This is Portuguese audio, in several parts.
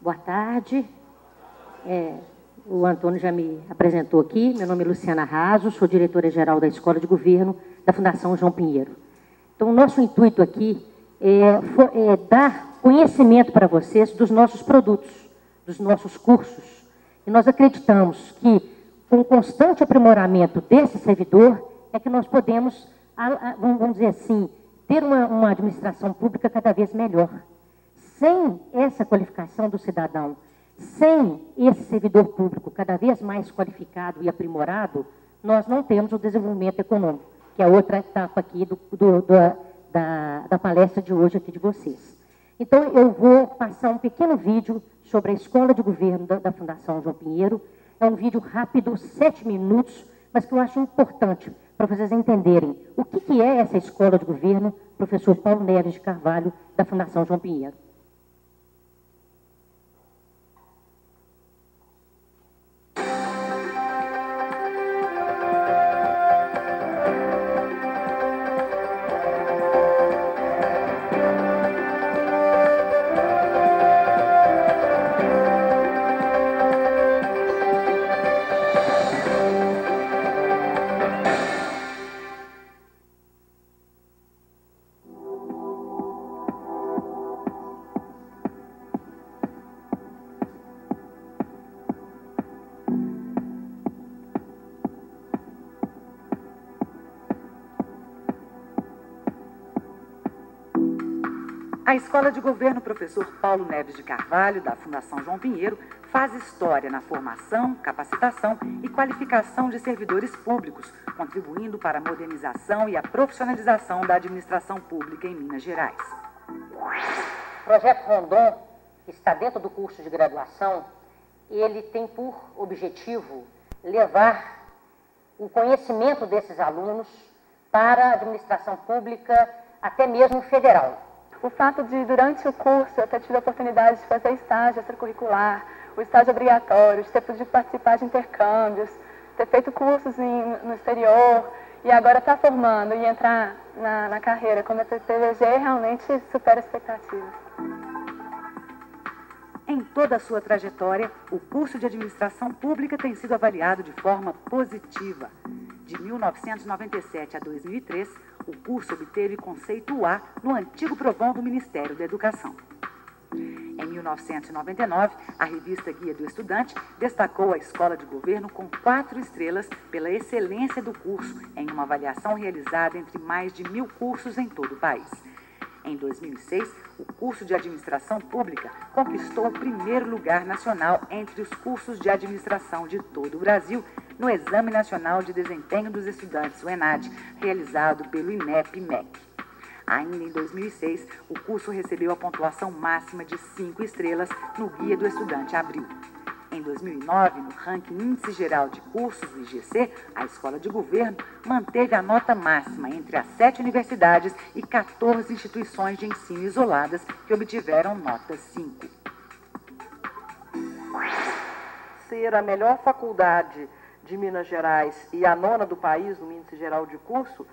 Boa tarde. O Antônio já me apresentou aqui. Meu nome é Luciana Raso, sou diretora-geral da Escola de Governo da Fundação João Pinheiro. Então, o nosso intuito aqui é dar conhecimento para vocês dos nossos produtos, dos nossos cursos. E nós acreditamos que, com o constante aprimoramento desse servidor, é que nós podemos, vamos dizer assim, ter uma administração pública cada vez melhor. Sem essa qualificação do cidadão, sem esse servidor público cada vez mais qualificado e aprimorado, nós não temos o desenvolvimento econômico, que é a outra etapa aqui da palestra de hoje aqui de vocês. Então, eu vou passar um pequeno vídeo sobre a Escola de Governo da Fundação João Pinheiro. É um vídeo rápido, 7 minutos, mas que eu acho importante para vocês entenderem o que é essa Escola de Governo, professor Paulo Neves de Carvalho, da Fundação João Pinheiro. A Escola de Governo Professor Paulo Neves de Carvalho, da Fundação João Pinheiro, faz história na formação, capacitação e qualificação de servidores públicos, contribuindo para a modernização e a profissionalização da administração pública em Minas Gerais. O projeto Rondon, que está dentro do curso de graduação, ele tem por objetivo levar o conhecimento desses alunos para a administração pública, até mesmo federal. O fato de, durante o curso, eu ter tido a oportunidade de fazer estágio extracurricular, o estágio obrigatório, de ter podido participar de intercâmbios, ter feito cursos no exterior e agora estar formando e entrar na carreira como PPG realmente supera expectativas. Em toda a sua trajetória, o curso de Administração Pública tem sido avaliado de forma positiva. De 1997 a 2003, o curso obteve conceito A no antigo Provão do Ministério da Educação. Em 1999, a revista Guia do Estudante destacou a Escola de Governo com 4 estrelas pela excelência do curso, em uma avaliação realizada entre mais de 1000 cursos em todo o país. Em 2006, o curso de Administração Pública conquistou o primeiro lugar nacional entre os cursos de administração de todo o Brasil no Exame Nacional de Desempenho dos Estudantes, o ENAD, realizado pelo INEP-MEC. Ainda em 2006, o curso recebeu a pontuação máxima de 5 estrelas no Guia do Estudante Abril. Em 2009, no ranking Índice Geral de Cursos do IGC, a Escola de Governo manteve a nota máxima entre as 7 universidades e 14 instituições de ensino isoladas que obtiveram nota 5. Ser a melhor faculdade de Minas Gerais e a 9ª do país no Índice Geral de Curso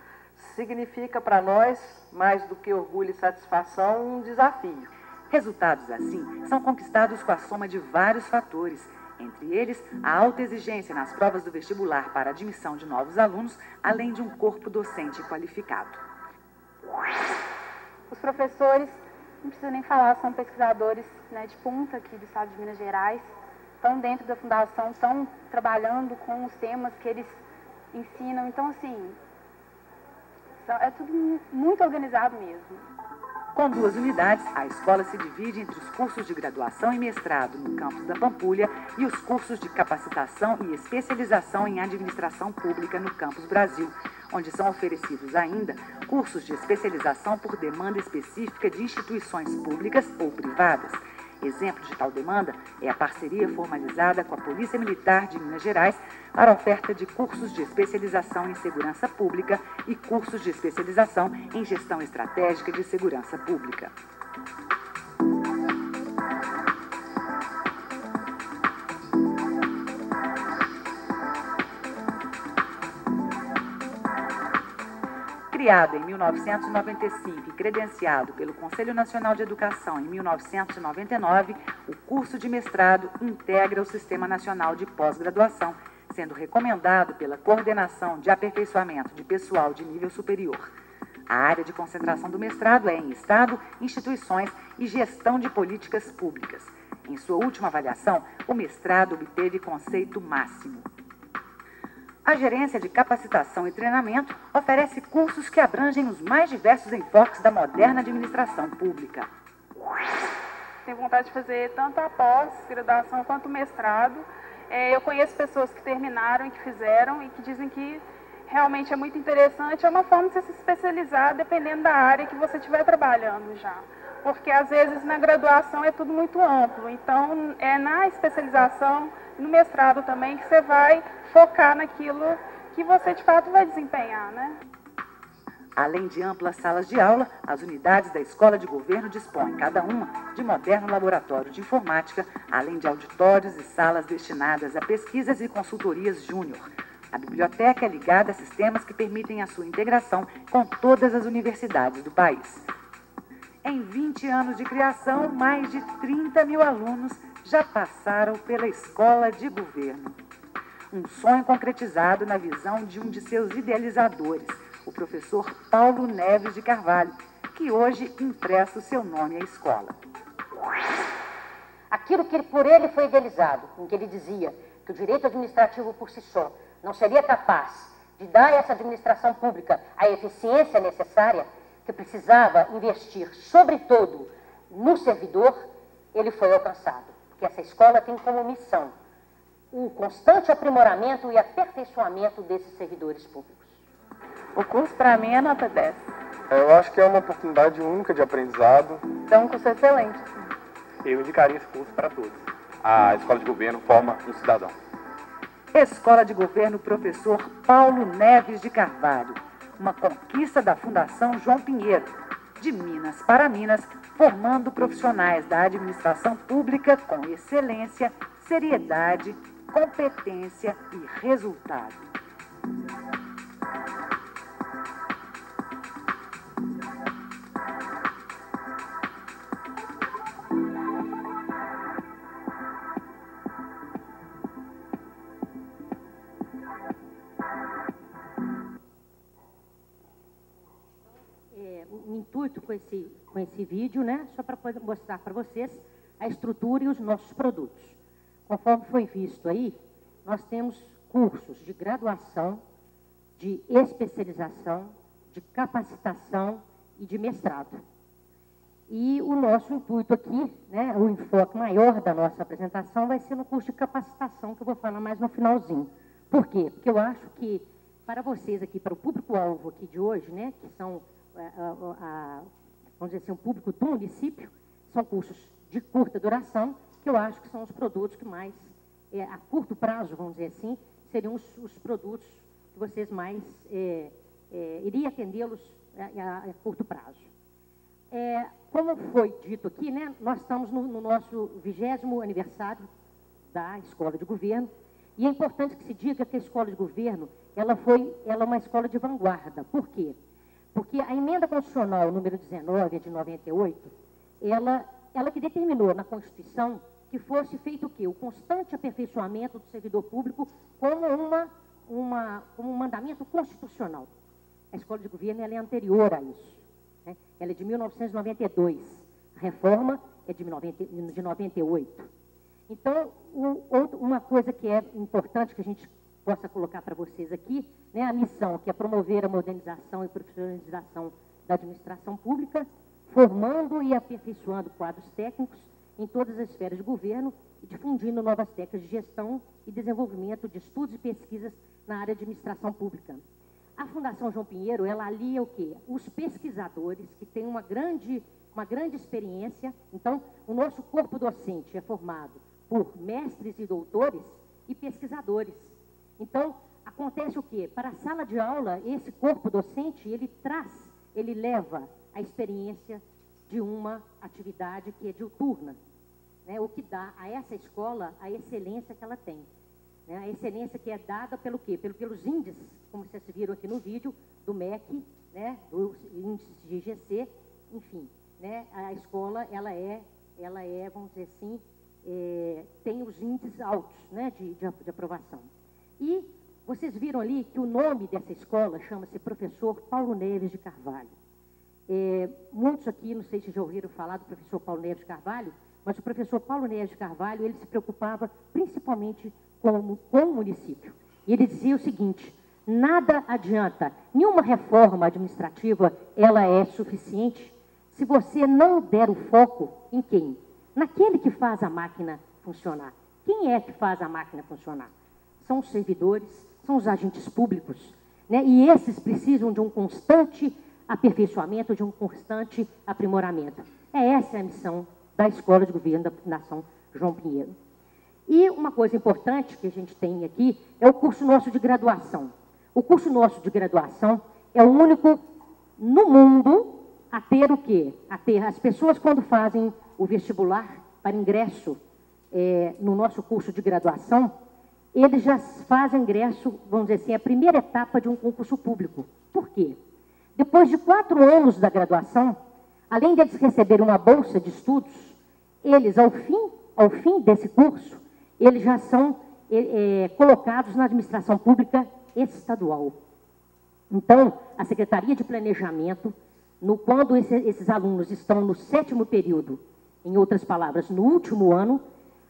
significa para nós, mais do que orgulho e satisfação, um desafio. Resultados assim são conquistados com a soma de vários fatores, entre eles a alta exigência nas provas do vestibular para a admissão de novos alunos, além de um corpo docente qualificado. Os professores, não precisa nem falar, são pesquisadores, de ponta aqui do estado de Minas Gerais, estão dentro da fundação, estão trabalhando com os temas que eles ensinam, então assim, é tudo muito organizado mesmo. Com 2 unidades, a escola se divide entre os cursos de graduação e mestrado no campus da Pampulha e os cursos de capacitação e especialização em administração pública no campus Brasil, onde são oferecidos ainda cursos de especialização por demanda específica de instituições públicas ou privadas. Exemplo de tal demanda é a parceria formalizada com a Polícia Militar de Minas Gerais para a oferta de cursos de especialização em segurança pública e cursos de especialização em gestão estratégica de segurança pública. Criado em 1995 e credenciado pelo Conselho Nacional de Educação em 1999, o curso de mestrado integra o Sistema Nacional de Pós-Graduação, sendo recomendado pela Coordenação de Aperfeiçoamento de Pessoal de Nível Superior. A área de concentração do mestrado é em Estado, instituições e gestão de políticas públicas. Em sua última avaliação, o mestrado obteve conceito máximo. A Gerência de Capacitação e Treinamento oferece cursos que abrangem os mais diversos enfoques da moderna administração pública. Tenho vontade de fazer tanto a pós-graduação quanto o mestrado. Eu conheço pessoas que terminaram e que fizeram e que dizem que realmente é muito interessante. É uma forma de você se especializar dependendo da área que você estiver trabalhando já. Porque às vezes na graduação é tudo muito amplo. Então é na especialização, no mestrado também, que você vai focar naquilo que você de fato vai desempenhar, né? Além de amplas salas de aula, as unidades da Escola de Governo dispõem, cada uma, de moderno laboratório de informática, além de auditórios e salas destinadas a pesquisas e consultorias júnior. A biblioteca é ligada a sistemas que permitem a sua integração com todas as universidades do país. Em 20 anos de criação, mais de 30 mil alunos já passaram pela Escola de Governo. Um sonho concretizado na visão de um de seus idealizadores, o professor Paulo Neves de Carvalho, que hoje empresta o seu nome à escola. Aquilo que por ele foi idealizado, em que ele dizia que o direito administrativo por si só não seria capaz de dar a essa administração pública a eficiência necessária, que precisava investir, sobretudo, no servidor, ele foi alcançado. Porque essa escola tem como missão o constante aprimoramento e aperfeiçoamento desses servidores públicos. O curso, para mim, é nota 10. Eu acho que é uma oportunidade única de aprendizado. Então, um curso excelente. Eu indicaria esse curso para todos. A Escola de Governo forma um cidadão. Escola de Governo Professor Paulo Neves de Carvalho, uma conquista da Fundação João Pinheiro, de Minas para Minas, formando profissionais da administração pública com excelência, seriedade, competência e resultado. O intuito com esse vídeo, né, só para poder mostrar para vocês a estrutura e os nossos produtos. Conforme foi visto aí, nós temos cursos de graduação, de especialização, de capacitação e de mestrado. E o nosso intuito aqui, né, o enfoque maior da nossa apresentação vai ser no curso de capacitação, que eu vou falar mais no finalzinho. Por quê? Porque eu acho que, para vocês aqui, para o público-alvo aqui de hoje, né, que são, vamos dizer assim, o público do município, são cursos de curta duração, que eu acho que são os produtos que mais, a curto prazo, vamos dizer assim, seriam os produtos que vocês mais iriam atendê-los a curto prazo. Como foi dito aqui, né, nós estamos no nosso 20º aniversário da Escola de Governo, e é importante que se diga que a Escola de Governo, ela é uma escola de vanguarda. Por quê? Porque a emenda constitucional número 19, de 98, ela que determinou na Constituição que fosse feito o quê? O constante aperfeiçoamento do servidor público como um mandamento constitucional. A Escola de Governo ela é anterior a isso, né? Ela é de 1992, a reforma é de 98. Então, uma coisa que é importante que a gente possa colocar para vocês aqui, né, a missão que é promover a modernização e profissionalização da administração pública, formando e aperfeiçoando quadros técnicos em todas as esferas de governo e difundindo novas técnicas de gestão e desenvolvimento de estudos e pesquisas na área de administração pública. A Fundação João Pinheiro, ela alia o quê? Os pesquisadores, que têm uma grande experiência. Então, o nosso corpo docente é formado por mestres e doutores e pesquisadores. Então, acontece o quê? Para a sala de aula, esse corpo docente, ele leva a experiência de uma atividade que é diuturna, né? O que dá a essa escola a excelência que ela tem, né? A excelência que é dada pelo quê? Pelos índices, como vocês viram aqui no vídeo, do MEC né, dos índices de IGC, enfim, né, a escola, ela é, vamos dizer assim, tem os índices altos, né, de aprovação. E vocês viram ali que o nome dessa escola chama-se Professor Paulo Neves de Carvalho. Muitos aqui, não sei se já ouviram falar do professor Paulo Neves de Carvalho, mas o professor Paulo Neves de Carvalho, ele se preocupava principalmente com o município. E ele dizia o seguinte: nada adianta, nenhuma reforma administrativa, ela é suficiente se você não der o foco em quem? Naquele que faz a máquina funcionar. Quem é que faz a máquina funcionar? São os servidores, são os agentes públicos, né? E esses precisam de um constante aperfeiçoamento, de um constante aprimoramento. Essa é a missão da Escola de Governo da Fundação João Pinheiro. E uma coisa importante que a gente tem aqui é o curso nosso de graduação. O curso nosso de graduação é o único no mundo a ter o quê? A ter as pessoas, quando fazem o vestibular para ingresso no nosso curso de graduação, eles já fazem ingresso, vamos dizer assim, a primeira etapa de um concurso público. Por quê? Depois de 4 anos da graduação, além deles receberem uma bolsa de estudos, eles, ao fim desse curso, eles já são colocados na administração pública estadual. Então, a Secretaria de Planejamento, quando esses alunos estão no 7º período, em outras palavras, no último ano,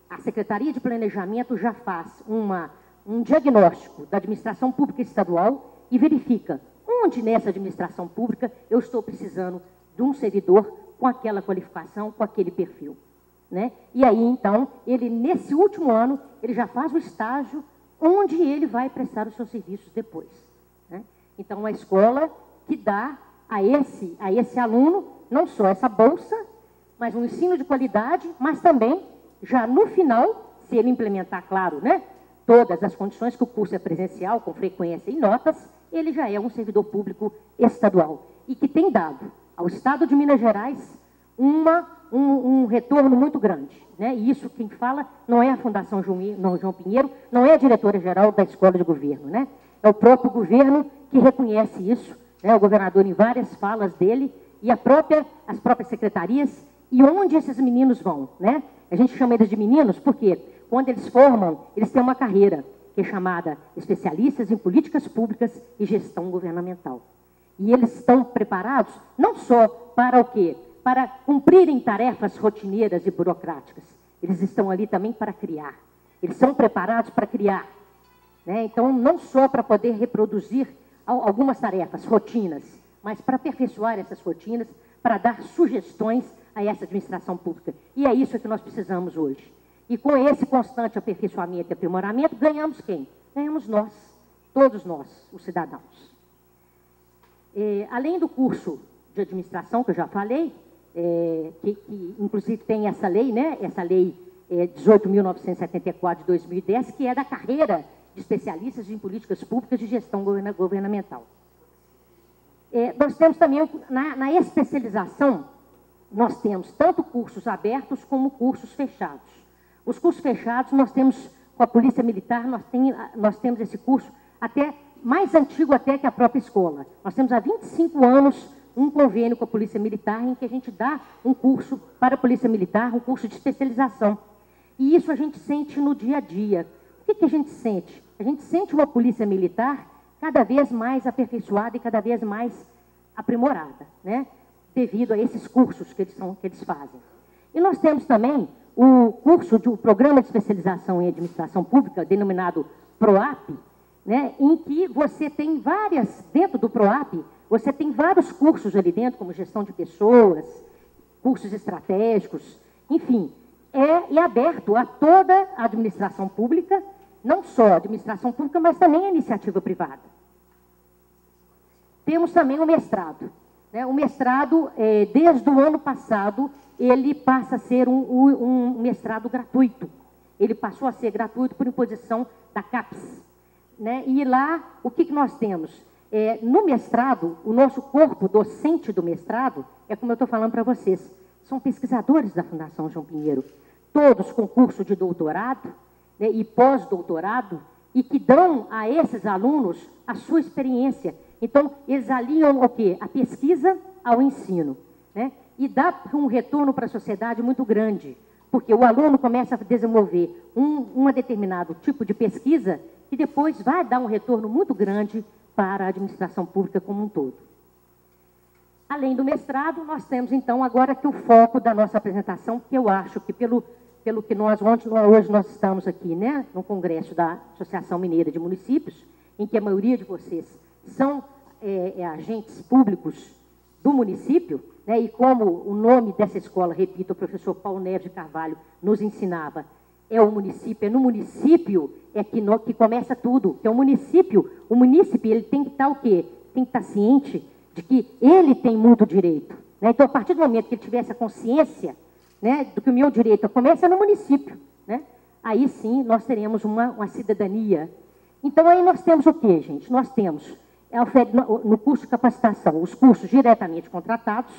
a Secretaria de Planejamento já faz um diagnóstico da administração pública estadual e verifica onde nessa administração pública eu estou precisando de um servidor com aquela qualificação, com aquele perfil, né? E aí, então, ele, nesse último ano, ele já faz o estágio onde ele vai prestar os seus serviços depois, né? Então, a escola que dá a esse aluno não só essa bolsa, mas um ensino de qualidade, mas também, já no final, se ele implementar, claro, né, todas as condições que o curso é presencial, com frequência e notas, ele já é um servidor público estadual e que tem dado ao Estado de Minas Gerais um retorno muito grande, né? E isso quem fala não é a Fundação João Pinheiro, não é a diretora-geral da Escola de Governo, né? É o próprio governo que reconhece isso, né? O governador, em várias falas dele, e as próprias secretarias, e onde esses meninos vão, né? A gente chama eles de meninos porque, quando eles formam, eles têm uma carreira que é chamada Especialistas em Políticas Públicas e Gestão Governamental. E eles estão preparados não só para o quê? Para cumprirem tarefas rotineiras e burocráticas. Eles estão ali também para criar. Eles são preparados para criar, né? Então, não só para poder reproduzir algumas tarefas, rotinas, mas para aperfeiçoar essas rotinas, para dar sugestões a essa administração pública. E é isso que nós precisamos hoje. E com esse constante aperfeiçoamento e aprimoramento, ganhamos quem? Ganhamos nós, todos nós, os cidadãos. Além do curso de administração, que eu já falei, que inclusive tem essa lei, né? Essa lei 18.974 de 2010, que é da carreira de especialistas em políticas públicas de gestão governamental. Nós temos também, na especialização, nós temos tanto cursos abertos como cursos fechados. Os cursos fechados, nós temos, com a Polícia Militar, nós temos esse curso até mais antigo até que a própria escola. Nós temos há 25 anos um convênio com a Polícia Militar em que a gente dá um curso para a Polícia Militar, um curso de especialização. E isso a gente sente no dia a dia. O que a gente sente? A gente sente uma Polícia Militar cada vez mais aperfeiçoada e cada vez mais aprimorada, né? Devido a esses cursos que eles fazem. E nós temos também o Programa de Especialização em Administração Pública, denominado PROAP, né, em que você tem dentro do PROAP, você tem vários cursos ali dentro, como gestão de pessoas, cursos estratégicos, enfim, é aberto a toda a administração pública, não só a administração pública, mas também a iniciativa privada. Temos também o mestrado. Né? O mestrado, desde o ano passado, ele passa a ser um mestrado gratuito. Ele passou a ser gratuito por imposição da CAPES. Né? E lá, o que nós temos? No mestrado, o nosso corpo docente do mestrado, como eu estou falando para vocês, são pesquisadores da Fundação João Pinheiro, todos com curso de doutorado, né, e pós-doutorado, e que dão a esses alunos a sua experiência, Então, eles aliam o quê? A pesquisa ao ensino, né? E dá um retorno para a sociedade muito grande, porque o aluno começa a desenvolver um determinado tipo de pesquisa que depois vai dar um retorno muito grande para a administração pública como um todo. Além do mestrado, nós temos, então, agora que o foco da nossa apresentação, que eu acho que pelo que hoje nós estamos aqui, né, no Congresso da Associação Mineira de Municípios, em que a maioria de vocês são agentes públicos do município, né, e como o nome dessa escola, repito, o professor Paulo Neves de Carvalho nos ensinava, é no município que começa tudo, que é o munícipe ele tem que estar o quê? Tem que estar ciente de que ele tem muito direito, né? Então, a partir do momento que ele tiver essa consciência, né, do que o meu direito começa no município, né? Aí sim nós teremos uma cidadania. Então, aí nós temos o quê, gente? Nós temos, no curso de capacitação, os cursos diretamente contratados,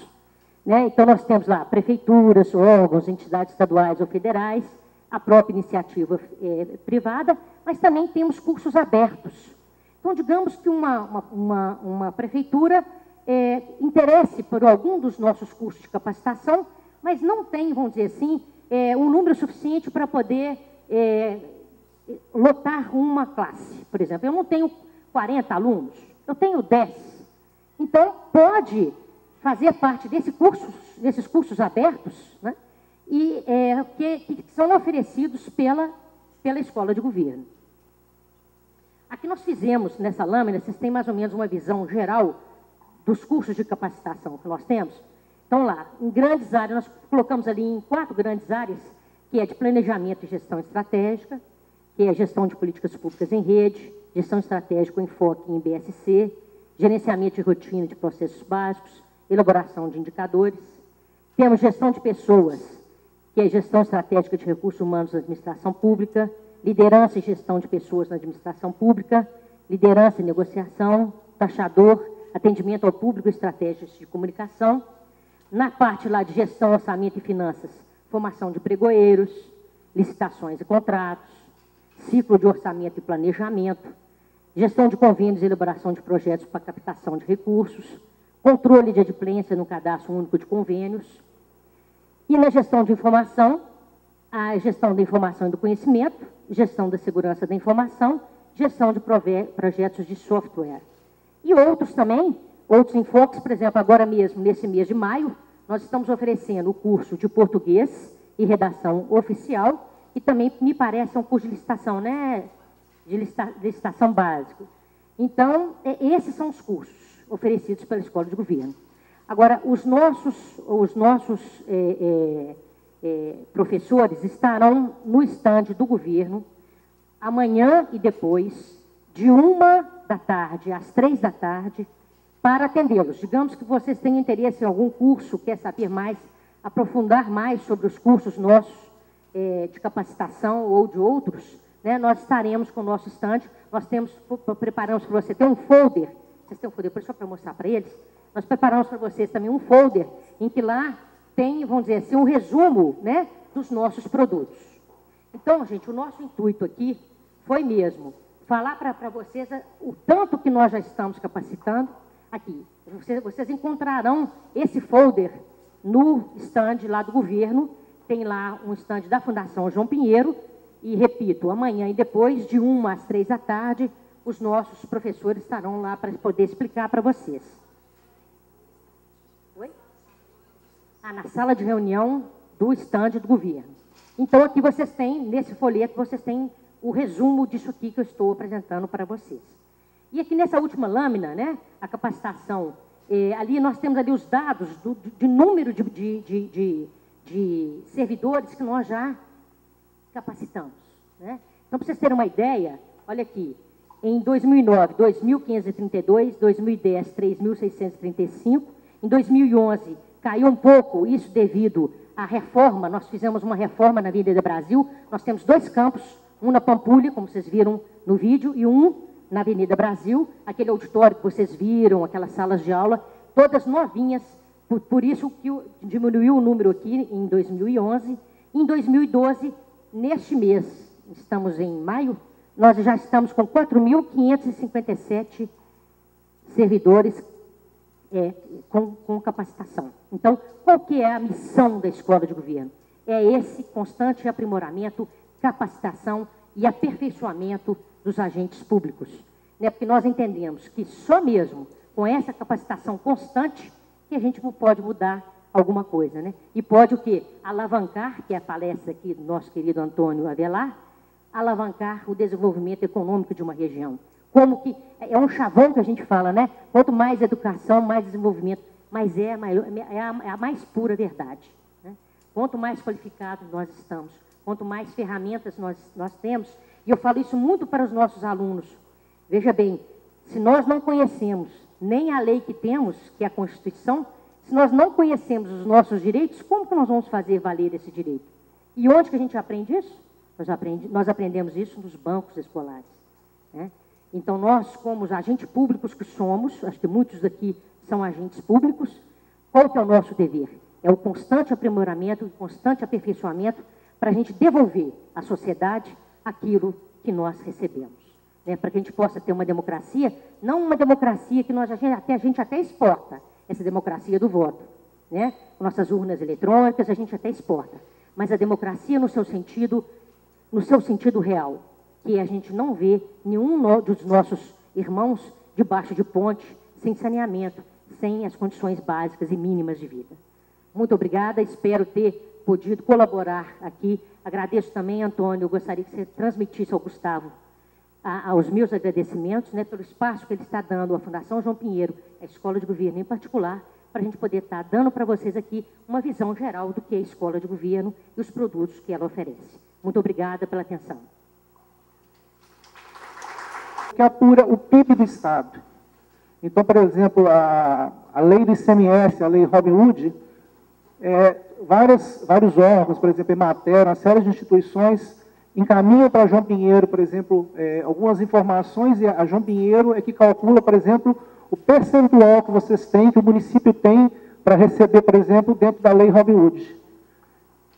né? Então, nós temos lá prefeituras, órgãos, entidades estaduais ou federais, a própria iniciativa privada, mas também temos cursos abertos. Então, digamos que uma prefeitura interesse por algum dos nossos cursos de capacitação, mas não tem, vamos dizer assim, um número suficiente para poder lotar uma classe. Por exemplo, eu não tenho 40 alunos, eu tenho 10. Então, pode fazer parte desses cursos abertos, né, e que são oferecidos pela escola de governo. Aqui nós fizemos, nessa lâmina, vocês têm mais ou menos uma visão geral dos cursos de capacitação que nós temos. Então, lá, em grandes áreas, nós colocamos ali em 4 grandes áreas, que é de planejamento e gestão estratégica, que é gestão de políticas públicas em rede, gestão estratégica com enfoque em BSC, gerenciamento de rotina de processos básicos, elaboração de indicadores. Temos gestão de pessoas, que é gestão estratégica de recursos humanos na administração pública, liderança e gestão de pessoas na administração pública, liderança e negociação, taxador, atendimento ao público e estratégias de comunicação. Na parte lá de gestão, orçamento e finanças, formação de pregoeiros, licitações e contratos, ciclo de orçamento e planejamento, gestão de convênios e elaboração de projetos para captação de recursos, controle de adimplência no cadastro único de convênios. E na gestão de informação, a gestão da informação e do conhecimento, gestão da segurança da informação, gestão de projetos de software. E outros também, outros enfoques, por exemplo, agora mesmo, nesse mês de maio, nós estamos oferecendo o curso de português e redação oficial, e também, me parece, um curso de licitação, né? De licitação básico. Então, esses são os cursos oferecidos pela Escola de Governo. Agora, os nossos professores estarão no estande do governo amanhã e depois, de 1h da tarde às 3h da tarde, para atendê-los. Digamos que vocês têm interesse em algum curso, quer saber mais, aprofundar mais sobre os cursos nossos de capacitação ou de outros, né, nós estaremos com o nosso estande. Nós preparamos para você, tem um folder, vocês têm um folder, só para mostrar para eles, nós preparamos para vocês também um folder, em que lá tem, vamos dizer assim, um resumo, né, dos nossos produtos. Então, gente, o nosso intuito aqui foi mesmo falar para vocês o tanto que nós já estamos capacitando aqui. Vocês encontrarão esse folder no estande lá do governo, tem lá um estande da Fundação João Pinheiro, e repito, amanhã e depois, de 1h às 3h da tarde, os nossos professores estarão lá para poder explicar para vocês. Oi? Na sala de reunião do estande do governo. Então, aqui vocês têm, nesse folheto, vocês têm o resumo disso aqui que eu estou apresentando para vocês. E aqui nessa última lâmina, né, a capacitação, ali nós temos ali os dados de número de servidores que nós já capacitamos, né? Então, para vocês terem uma ideia, olha aqui, em 2009, 2.532, 2010, 3.635, em 2011, caiu um pouco, isso devido à reforma, nós fizemos uma reforma na Avenida Brasil, nós temos 2 campos, um na Pampulha, como vocês viram no vídeo, e um na Avenida Brasil, aquele auditório que vocês viram, aquelas salas de aula, todas novinhas, por isso que diminuiu o número aqui em 2011. Em 2012, neste mês, estamos em maio, nós já estamos com 4.557 servidores com capacitação. Então, qual que é a missão da escola de governo? É esse constante aprimoramento, capacitação e aperfeiçoamento dos agentes públicos. Né? Porque nós entendemos que só mesmo com essa capacitação constante que a gente pode mudar alguma coisa. Né? E pode o quê? Alavancar, que é a palestra aqui do nosso querido Antônio Avelar, alavancar o desenvolvimento econômico de uma região. Como que é um chavão que a gente fala, né? Quanto mais educação, mais desenvolvimento, mas é a mais pura verdade. Né? Quanto mais qualificados nós estamos, quanto mais ferramentas nós temos, e eu falo isso muito para os nossos alunos. Veja bem, se nós não conhecemos nem a lei que temos, que é a Constituição, se nós não conhecemos os nossos direitos, como que nós vamos fazer valer esse direito? E onde que a gente aprende isso? Nós aprendemos isso nos bancos escolares. Né? Então, nós, como os agentes públicos que somos, acho que muitos daqui são agentes públicos, qual que é o nosso dever? É o constante aprimoramento, o constante aperfeiçoamento para a gente devolver à sociedade aquilo que nós recebemos. Né? Para que a gente possa ter uma democracia, não uma democracia que a gente até exporta, essa democracia do voto. Né? Com nossas urnas eletrônicas, a gente até exporta. Mas a democracia no seu sentido real, que a gente não vê nenhum dos nossos irmãos debaixo de ponte, sem saneamento, sem as condições básicas e mínimas de vida. Muito obrigada, espero ter podido colaborar aqui. Agradeço também, Antônio, eu gostaria que você transmitisse ao Gustavo aos meus agradecimentos, né, pelo espaço que ele está dando à Fundação João Pinheiro, à Escola de Governo em particular, para a gente poder estar dando para vocês aqui uma visão geral do que é a Escola de Governo e os produtos que ela oferece. Muito obrigada pela atenção. Que apura o PIB do Estado. Então, por exemplo, a lei do ICMS, a lei Robin Hood, vários órgãos, por exemplo, Emater, uma série de instituições encaminham para João Pinheiro, por exemplo, algumas informações, e a João Pinheiro é que calcula, por exemplo, o percentual que vocês têm, que o município tem para receber, por exemplo, dentro da lei Robin Hood.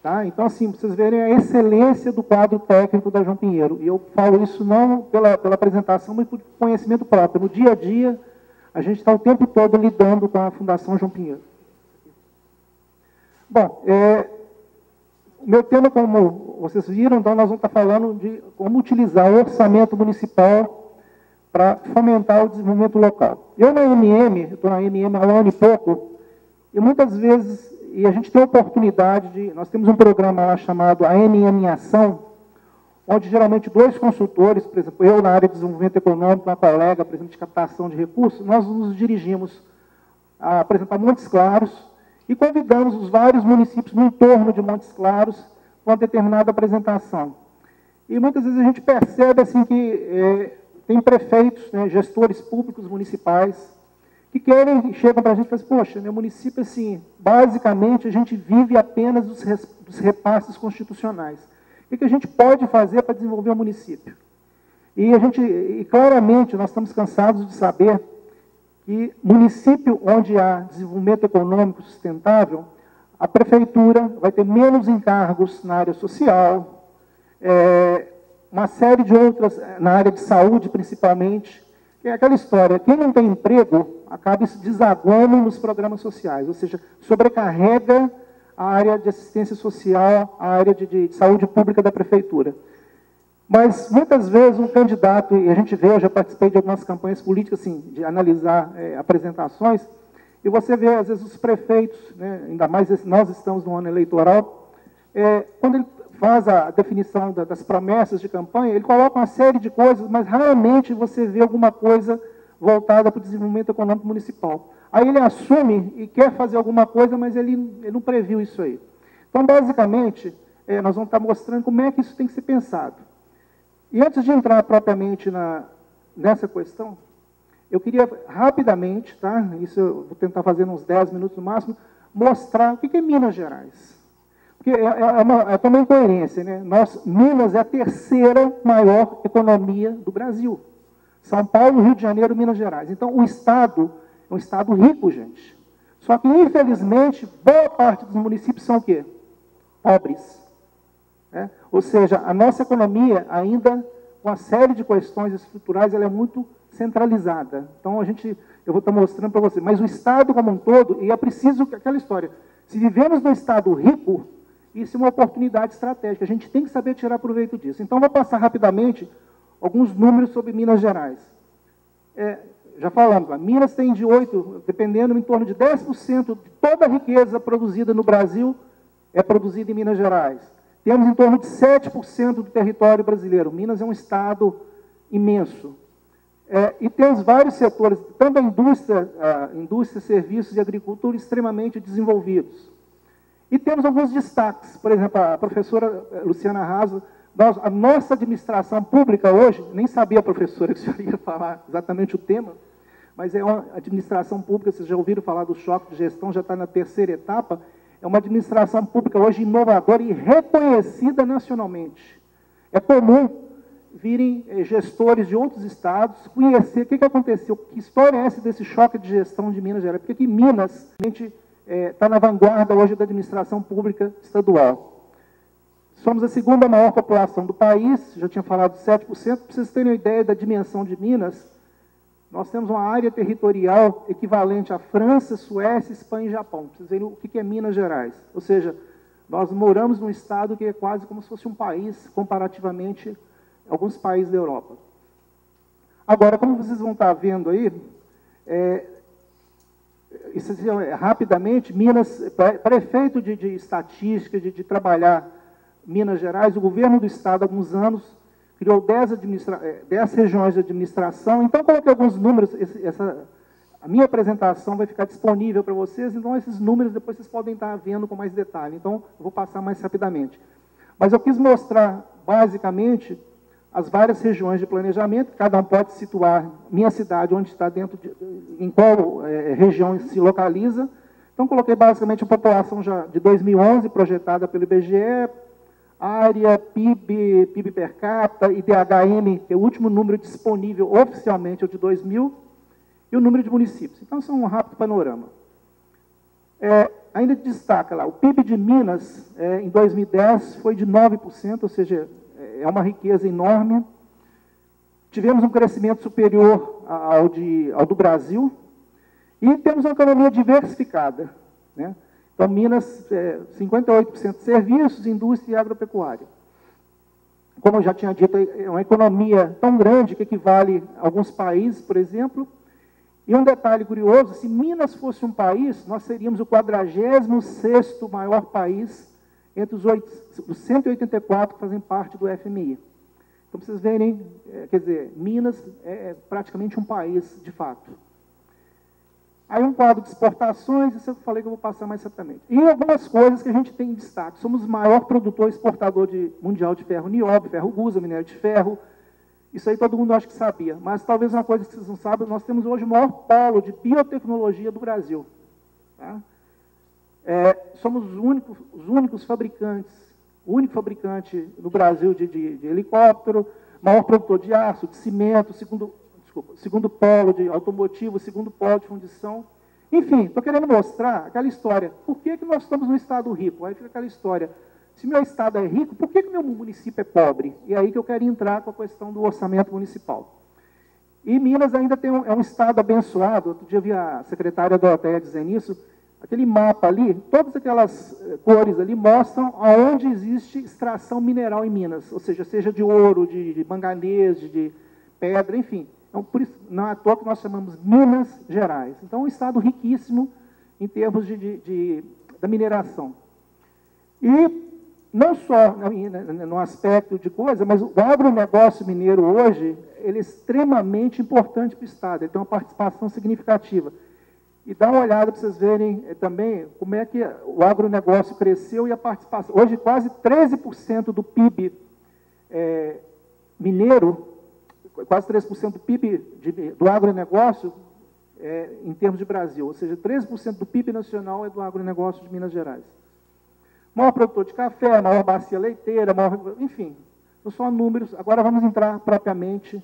Tá? Então, assim, para vocês verem a excelência do quadro técnico da João Pinheiro. E eu falo isso não pela apresentação, mas por conhecimento próprio. No dia a dia, a gente está o tempo todo lidando com a Fundação João Pinheiro. Bom, o meu tema, como vocês viram, então nós vamos estar falando de como utilizar o orçamento municipal para fomentar o desenvolvimento local. Eu estou na MM há um ano e pouco, e muitas vezes, e a gente tem a oportunidade de, nós temos um programa lá chamado ANM em Ação, onde geralmente 2 consultores, por exemplo, eu na área de desenvolvimento econômico, uma colega, por exemplo, de captação de recursos, nós nos dirigimos, por exemplo, a Montes Claros, e convidamos os vários municípios no entorno de Montes Claros com uma determinada apresentação. E muitas vezes a gente percebe assim, que tem prefeitos, né, gestores públicos municipais, que chegam para a gente e falam assim, poxa, meu município, assim, basicamente a gente vive apenas dos repasses constitucionais. O que a gente pode fazer para desenvolver o município? E claramente nós estamos cansados de saber que município onde há desenvolvimento econômico sustentável, a prefeitura vai ter menos encargos na área social, uma série de outras, na área de saúde principalmente, que é aquela história, quem não tem emprego acaba se desaguando nos programas sociais, ou seja, sobrecarrega a área de assistência social, a área de saúde pública da prefeitura. Mas, muitas vezes, um candidato, e a gente vê, eu já participei de algumas campanhas políticas, assim, de analisar apresentações, e você vê, às vezes, os prefeitos, né, ainda mais nós estamos no ano eleitoral, quando ele faz a definição das promessas de campanha, ele coloca uma série de coisas, mas raramente você vê alguma coisa voltada para o desenvolvimento econômico municipal. Aí ele assume e quer fazer alguma coisa, mas ele não previu isso aí. Então, basicamente, nós vamos estar mostrando como é que isso tem que ser pensado. E antes de entrar propriamente nessa questão, eu queria rapidamente, tá? Isso eu vou tentar fazer uns 10 minutos no máximo, mostrar o que é Minas Gerais. Porque é também incoerência, né? Minas é a 3ª maior economia do Brasil. São Paulo, Rio de Janeiro, Minas Gerais. Então, o Estado é um Estado rico, gente. Só que, infelizmente, boa parte dos municípios são o quê? Pobres. Né? Ou seja, a nossa economia, ainda com uma série de questões estruturais, ela é muito centralizada. Então, eu vou estar mostrando para você. Mas o Estado como um todo, e é preciso aquela história. Se vivemos num Estado rico, isso é uma oportunidade estratégica. A gente tem que saber tirar proveito disso. Então, vou passar rapidamente alguns números sobre Minas Gerais. Já falando, Minas tem dependendo, em torno de 10% de toda a riqueza produzida no Brasil é produzida em Minas Gerais. Temos em torno de 7% do território brasileiro. Minas é um estado imenso. E temos vários setores, tanto a indústria, serviços e agricultura extremamente desenvolvidos. E temos alguns destaques. Por exemplo, a professora Luciana Raso, a nossa administração pública hoje, nem sabia a professora que a senhora ia falar exatamente o tema, mas é uma administração pública, vocês já ouviram falar do choque de gestão, já está na terceira etapa, é uma administração pública hoje inovadora e reconhecida nacionalmente. É comum virem gestores de outros estados conhecer o que aconteceu, que história é essa desse choque de gestão de Minas Gerais, porque aqui Minas, a gente está na vanguarda hoje da administração pública estadual. Somos a segunda maior população do país, já tinha falado 7%, para vocês terem uma ideia da dimensão de Minas, nós temos uma área territorial equivalente à França, Suécia, Espanha e Japão. Para vocês verem o que é Minas Gerais. Ou seja, nós moramos num estado que é quase como se fosse um país, comparativamente a alguns países da Europa. Agora, como vocês vão estar vendo aí, rapidamente, Minas, prefeito de estatística, de trabalhar Minas Gerais, o governo do estado, há alguns anos, criou 10 regiões de administração. Então, coloquei alguns números, a minha apresentação vai ficar disponível para vocês, então esses números depois vocês podem estar vendo com mais detalhe. Então, eu vou passar mais rapidamente. Mas eu quis mostrar, basicamente, as várias regiões de planejamento, cada um pode situar minha cidade, onde está dentro, em qual região se localiza. Então, coloquei basicamente a população já de 2011, projetada pelo IBGE, área, PIB per capita, IDHM, que é o último número disponível oficialmente, é o de 2000, e o número de municípios. Então, isso é um rápido panorama. Ainda destaca lá, o PIB de Minas, em 2010, foi de 9%, ou seja, é uma riqueza enorme. Tivemos um crescimento superior ao do Brasil, e temos uma economia diversificada, né? Então, Minas, 58% de serviços, indústria e agropecuária. Como eu já tinha dito, é uma economia tão grande que equivale a alguns países, por exemplo. E um detalhe curioso, se Minas fosse um país, nós seríamos o 46º maior país entre os 184 que fazem parte do FMI. Então, para vocês verem, quer dizer, Minas é praticamente um país, de fato. Aí um quadro de exportações, isso eu falei que eu vou passar mais rapidamente. E algumas coisas que a gente tem em destaque. Somos o maior produtor exportador mundial de ferro nióbio, ferro gusa, minério de ferro. Isso aí todo mundo acha que sabia. Mas talvez uma coisa que vocês não sabem, nós temos hoje o maior polo de biotecnologia do Brasil. Tá? Somos os únicos fabricantes, o único fabricante no Brasil de helicóptero, maior produtor de aço, de cimento, segundo polo de automotivo, segundo polo de fundição. Enfim, estou querendo mostrar aquela história. Por que nós estamos num estado rico? Aí fica aquela história. Se meu estado é rico, por que meu município é pobre? E é aí que eu quero entrar com a questão do orçamento municipal. E Minas ainda é um estado abençoado. Outro dia eu vi a secretária Doroteia dizendo isso. Aquele mapa ali, todas aquelas cores ali mostram aonde existe extração mineral em Minas. Ou seja de ouro, de manganês, de pedra, enfim. Então, por isso, não é à toa que nós chamamos Minas Gerais. Então, é um estado riquíssimo em termos da mineração. E não só no aspecto de coisa, mas o agronegócio mineiro hoje, ele é extremamente importante para o estado, ele tem uma participação significativa. E dá uma olhada para vocês verem também como é que o agronegócio cresceu e a participação. Hoje, quase 13% do PIB mineiro, quase 3% do PIB do agronegócio em termos de Brasil, ou seja, 13% do PIB nacional é do agronegócio de Minas Gerais. Maior produtor de café, maior bacia leiteira, enfim, não são números. Agora vamos entrar propriamente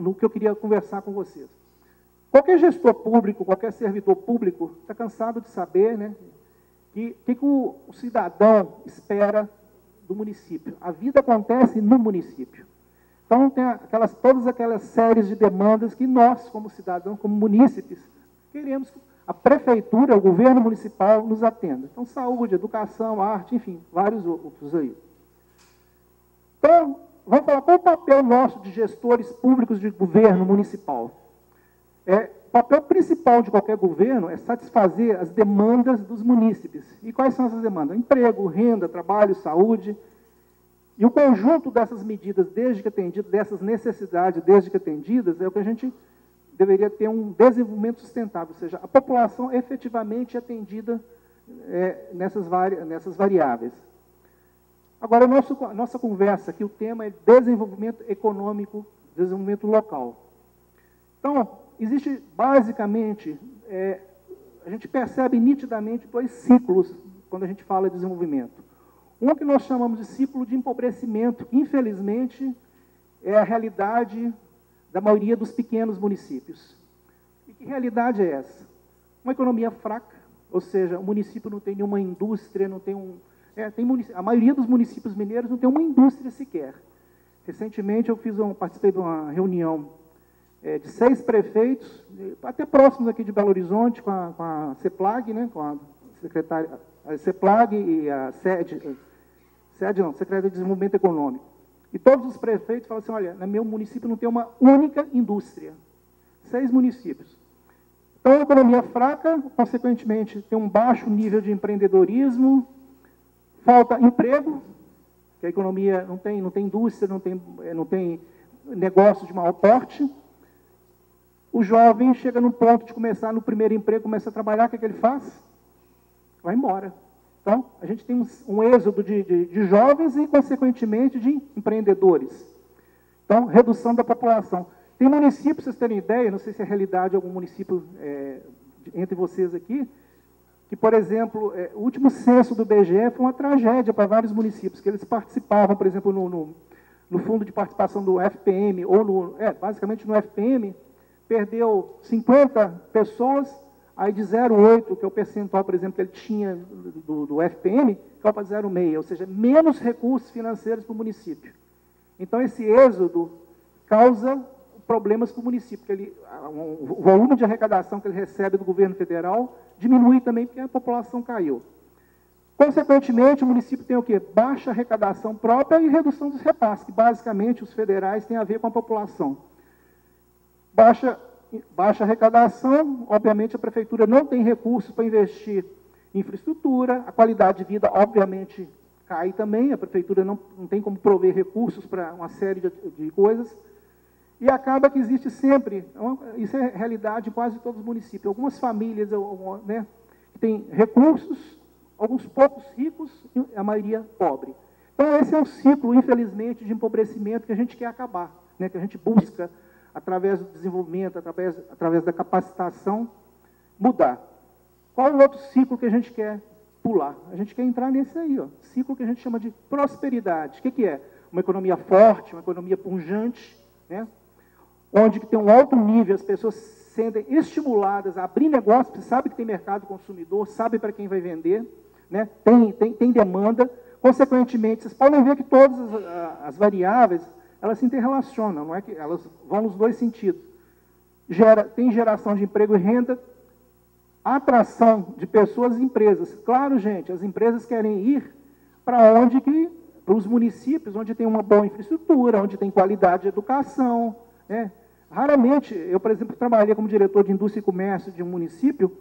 no que eu queria conversar com vocês. Qualquer gestor público, qualquer servidor público está cansado de saber, né, que o cidadão espera do município. A vida acontece no município. Então, tem todas aquelas séries de demandas que nós, como cidadãos, como munícipes, queremos que a prefeitura, o governo municipal, nos atenda. Então, saúde, educação, arte, enfim, vários outros aí. Então, vamos falar qual é o papel nosso de gestores públicos de governo municipal. O papel principal de qualquer governo é satisfazer as demandas dos munícipes. E quais são essas demandas? Emprego, renda, trabalho, saúde. E o conjunto dessas medidas, desde que atendidas, dessas necessidades, desde que atendidas, é o que a gente deveria ter um desenvolvimento sustentável, ou seja, a população efetivamente atendida nessas variáveis. Agora, a nossa conversa aqui, o tema é desenvolvimento econômico, desenvolvimento local. Então, existe basicamente, a gente percebe nitidamente 2 ciclos quando a gente fala de desenvolvimento. Um que nós chamamos de ciclo de empobrecimento, que infelizmente é a realidade da maioria dos pequenos municípios. E que realidade é essa? Uma economia fraca, ou seja, o município não tem nenhuma indústria, não tem a maioria dos municípios mineiros não tem uma indústria sequer. Recentemente eu participei de uma reunião de 6 prefeitos, até próximos aqui de Belo Horizonte, com a CEPLAG, né, com a secretária, a CEPLAG e a Secretaria de Desenvolvimento Econômico. E todos os prefeitos falam assim, olha, no meu município não tem uma única indústria. 6 municípios. Então, a economia fraca, consequentemente, tem um baixo nível de empreendedorismo, falta emprego, que a economia não tem indústria, não tem negócio de maior porte. O jovem chega no ponto de começar no primeiro emprego, começa a trabalhar, o que ele faz? Vai embora. Então, a gente tem um êxodo de jovens e, consequentemente, de empreendedores. Então, redução da população. Tem municípios, vocês terem ideia, não sei se é realidade de algum município entre vocês aqui, que, por exemplo, o último censo do IBGE foi uma tragédia para vários municípios, que eles participavam, por exemplo, no fundo de participação do FPM, ou basicamente no FPM, perdeu 50 pessoas, aí de 0,8, que é o percentual, por exemplo, que ele tinha do FPM, caiu para 0,6, ou seja, menos recursos financeiros para o município. Então, esse êxodo causa problemas para o município, porque o volume de arrecadação que ele recebe do governo federal diminui também, porque a população caiu. Consequentemente, o município tem o quê? Baixa arrecadação própria e redução dos repasses, que basicamente os federais têm a ver com a população. Baixa arrecadação, obviamente a prefeitura não tem recursos para investir em infraestrutura, a qualidade de vida, obviamente, cai também, a prefeitura não tem como prover recursos para uma série de coisas, e acaba que existe sempre, isso é realidade em quase todos os municípios, algumas famílias né, que têm recursos, alguns poucos ricos e a maioria pobre. Então, esse é um ciclo, infelizmente, de empobrecimento que a gente quer acabar, né, que a gente busca, através do desenvolvimento, através da capacitação, mudar. Qual o outro ciclo que a gente quer pular? A gente quer entrar nesse aí, ciclo que a gente chama de prosperidade. O que é? Uma economia forte, uma economia pujante, né? Onde que tem um alto nível, as pessoas sendo estimuladas a abrir negócio, porque sabe que tem mercado consumidor, sabe para quem vai vender, né? Tem demanda. Consequentemente, vocês podem ver que todas as variáveis, elas se interrelacionam, não é que elas vão nos 2 sentidos. Tem geração de emprego e renda, atração de pessoas e empresas. Claro, gente, as empresas querem ir para para os municípios, onde tem uma boa infraestrutura, onde tem qualidade de educação, né? Raramente, eu, por exemplo, trabalhei como diretor de indústria e comércio de um município,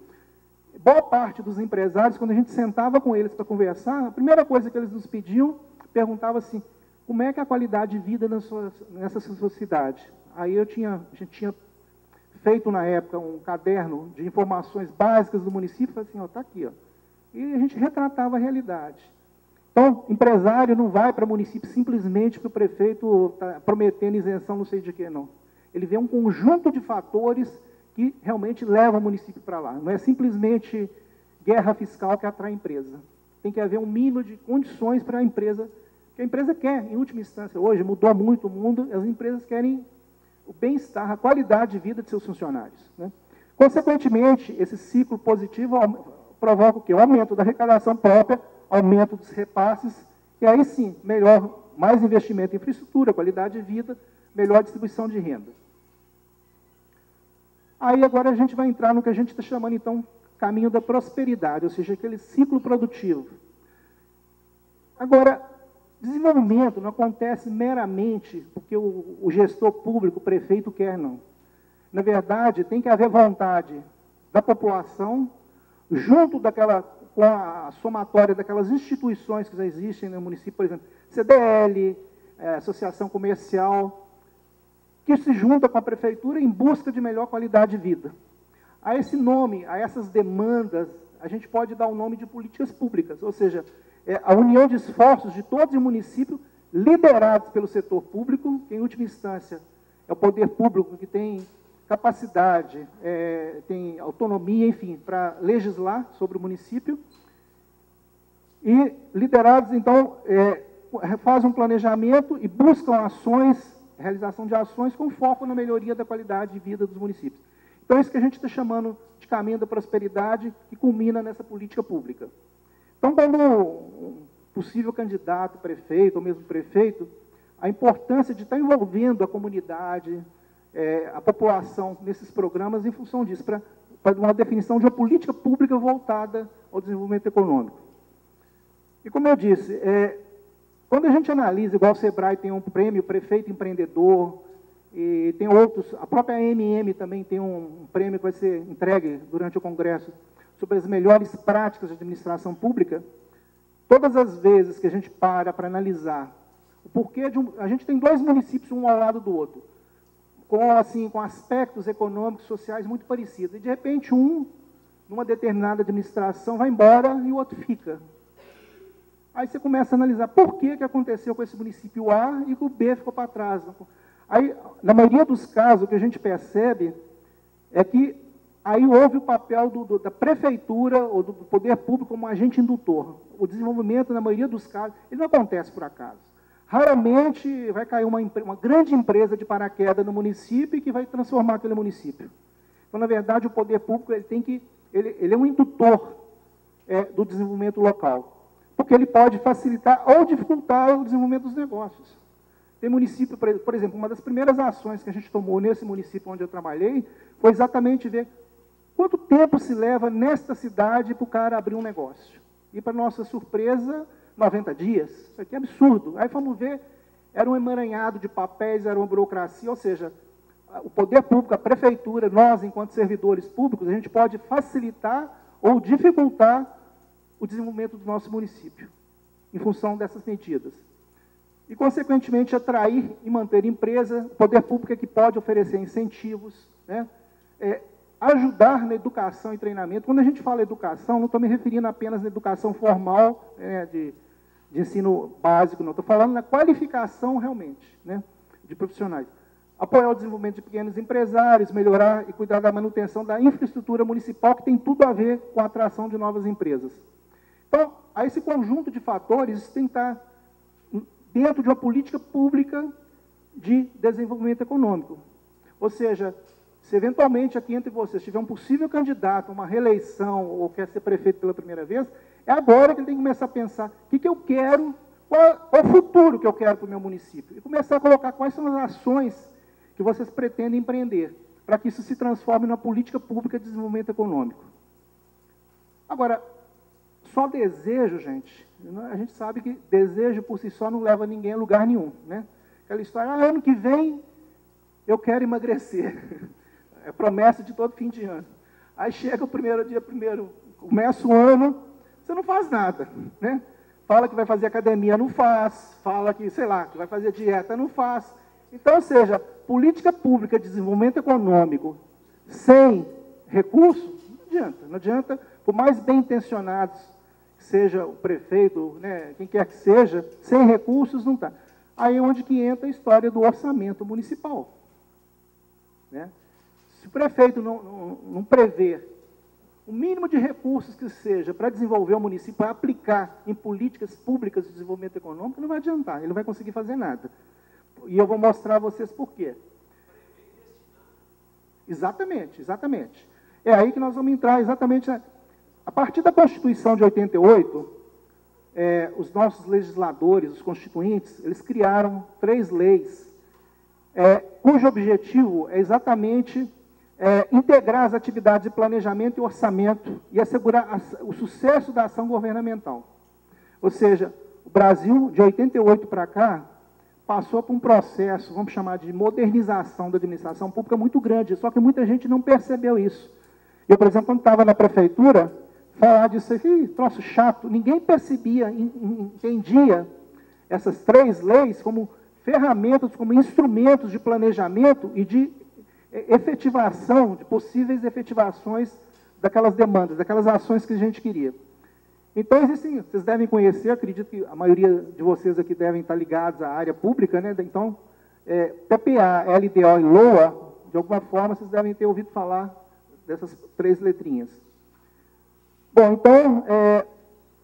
boa parte dos empresários, quando a gente sentava com eles para conversar, a primeira coisa que eles nos pediam, perguntava assim, como é que é a qualidade de vida nessa sua cidade? Aí a gente tinha feito na época um caderno de informações básicas do município, assim, está aqui, e a gente retratava a realidade. Então, empresário não vai para o município simplesmente porque o prefeito está prometendo isenção, não sei de quê, não. Ele vê um conjunto de fatores que realmente levam o município para lá. Não é simplesmente guerra fiscal que atrai a empresa. Tem que haver um mínimo de condições para a empresa, que a empresa quer, em última instância. Hoje mudou muito o mundo, as empresas querem o bem-estar, a qualidade de vida de seus funcionários, né? Consequentemente, esse ciclo positivo provoca o quê? O aumento da arrecadação própria, aumento dos repasses, e aí sim, mais investimento em infraestrutura, qualidade de vida, melhor distribuição de renda. Aí agora a gente vai entrar no que a gente está chamando, então, caminho da prosperidade, ou seja, aquele ciclo produtivo. Agora, desenvolvimento não acontece meramente porque o gestor público, o prefeito, quer, não. Na verdade, tem que haver vontade da população, junto com a somatória daquelas instituições que já existem no município, por exemplo, CDL, Associação Comercial, que se junta com a prefeitura em busca de melhor qualidade de vida. A esse nome, a essas demandas, a gente pode dar o nome de políticas públicas, ou seja, a união de esforços de todos os municípios, liderados pelo setor público, que em última instância é o poder público que tem capacidade, tem autonomia, enfim, para legislar sobre o município, e liderados, então, fazem um planejamento e buscam ações, realização de ações com foco na melhoria da qualidade de vida dos municípios. Então, é isso que a gente está chamando de caminho da prosperidade, que culmina nessa política pública. Então, quando um possível candidato, prefeito, ou mesmo prefeito, a importância de estar envolvendo a comunidade, a população nesses programas em função disso, para uma definição de uma política pública voltada ao desenvolvimento econômico. E como eu disse, quando a gente analisa, igual o SEBRAE tem um prêmio Prefeito Empreendedor, e tem outros, a própria AMM também tem um prêmio que vai ser entregue durante o Congresso sobre as melhores práticas de administração pública, todas as vezes que a gente para analisar o porquê a gente tem 2 municípios um ao lado do outro, com aspectos econômicos, sociais muito parecidos, e de repente numa determinada administração, vai embora e o outro fica. Aí você começa a analisar por que aconteceu com esse município A e que o B ficou para trás. Aí, na maioria dos casos, o que a gente percebe é que aí houve o papel da prefeitura ou do poder público como agente indutor. O desenvolvimento, na maioria dos casos, ele não acontece por acaso. Raramente vai cair uma grande empresa de paraquedas no município e que vai transformar aquele município. Então, na verdade, o poder público ele é um indutor do desenvolvimento local, porque ele pode facilitar ou dificultar o desenvolvimento dos negócios. Tem município, por exemplo, uma das primeiras ações que a gente tomou nesse município onde eu trabalhei foi exatamente ver quanto tempo se leva nesta cidade para o cara abrir um negócio. E, para nossa surpresa, 90 dias. Isso aqui é absurdo. Aí fomos ver, era um emaranhado de papéis, era uma burocracia, ou seja, o poder público, a prefeitura, nós, enquanto servidores públicos, a gente pode facilitar ou dificultar o desenvolvimento do nosso município, em função dessas medidas. E, consequentemente, atrair e manter empresa, o poder público é que pode oferecer incentivos, né? Ajudar na educação e treinamento. Quando a gente fala educação, não estou me referindo apenas na educação formal, de ensino básico, não. Estou falando na qualificação, realmente, né, de profissionais. Apoiar o desenvolvimento de pequenos empresários, melhorar e cuidar da manutenção da infraestrutura municipal, que tem tudo a ver com a atração de novas empresas. Então, a esse conjunto de fatores tem que estar dentro de uma política pública de desenvolvimento econômico. Ou seja, se eventualmente aqui entre vocês tiver um possível candidato a uma reeleição ou quer ser prefeito pela primeira vez, é agora que ele tem que começar a pensar o que eu quero, qual é o futuro que eu quero para o meu município. E começar a colocar quais são as ações que vocês pretendem empreender, para que isso se transforme numa política pública de desenvolvimento econômico. Agora, só desejo, gente, a gente sabe que desejo por si só não leva ninguém a lugar nenhum, né? Aquela história, ano que vem eu quero emagrecer. É promessa de todo fim de ano. Aí chega o primeiro, começa o ano, você não faz nada, né? Fala que vai fazer academia, não faz. Fala que, sei lá, que vai fazer dieta, não faz. Então, ou seja, política pública de desenvolvimento econômico sem recurso, não adianta. Não adianta, por mais bem intencionados que seja o prefeito, né, quem quer que seja, sem recursos não está. Aí é onde que entra a história do orçamento municipal, né? Se o prefeito não prever o mínimo de recursos que seja para desenvolver o município, para aplicar em políticas públicas de desenvolvimento econômico, não vai adiantar, ele não vai conseguir fazer nada. E eu vou mostrar a vocês por quê. Exatamente, exatamente. É aí que nós vamos entrar exatamente. A partir da Constituição de 88, os nossos legisladores, os constituintes, eles criaram 3 leis cujo objetivo é exatamente integrar as atividades de planejamento e orçamento e assegurar o sucesso da ação governamental. Ou seja, o Brasil, de 88 para cá, passou por um processo, vamos chamar de modernização da administração pública muito grande, só que muita gente não percebeu isso. Eu, por exemplo, quando estava na prefeitura, falar disso aqui, troço chato, ninguém percebia, entendia essas 3 leis como ferramentas, como instrumentos de planejamento e de efetivação, de possíveis efetivações daquelas demandas, daquelas ações que a gente queria. Então, existem, vocês devem conhecer, acredito que a maioria de vocês aqui devem estar ligados à área pública, né? Então, PPA, LDO e LOA, de alguma forma, vocês devem ter ouvido falar dessas 3 letrinhas. Bom, então,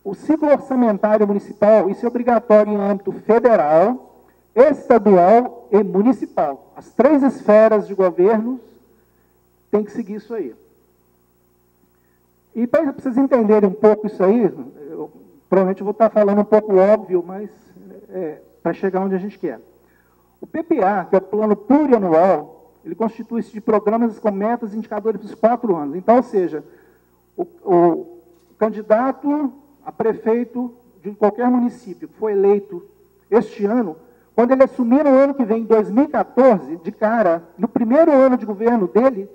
o ciclo orçamentário municipal, isso é obrigatório em âmbito federal, estadual e municipal. As 3 esferas de governo têm que seguir isso aí. E para vocês entenderem um pouco isso aí, provavelmente eu vou estar falando um pouco óbvio, mas para chegar onde a gente quer. O PPA, que é o Plano Plurianual, ele constitui-se de programas com metas e indicadores dos 4 anos. Então, ou seja, o candidato a prefeito de qualquer município que foi eleito este ano, quando ele assumir no ano que vem, em 2014, de cara, no primeiro ano de governo dele,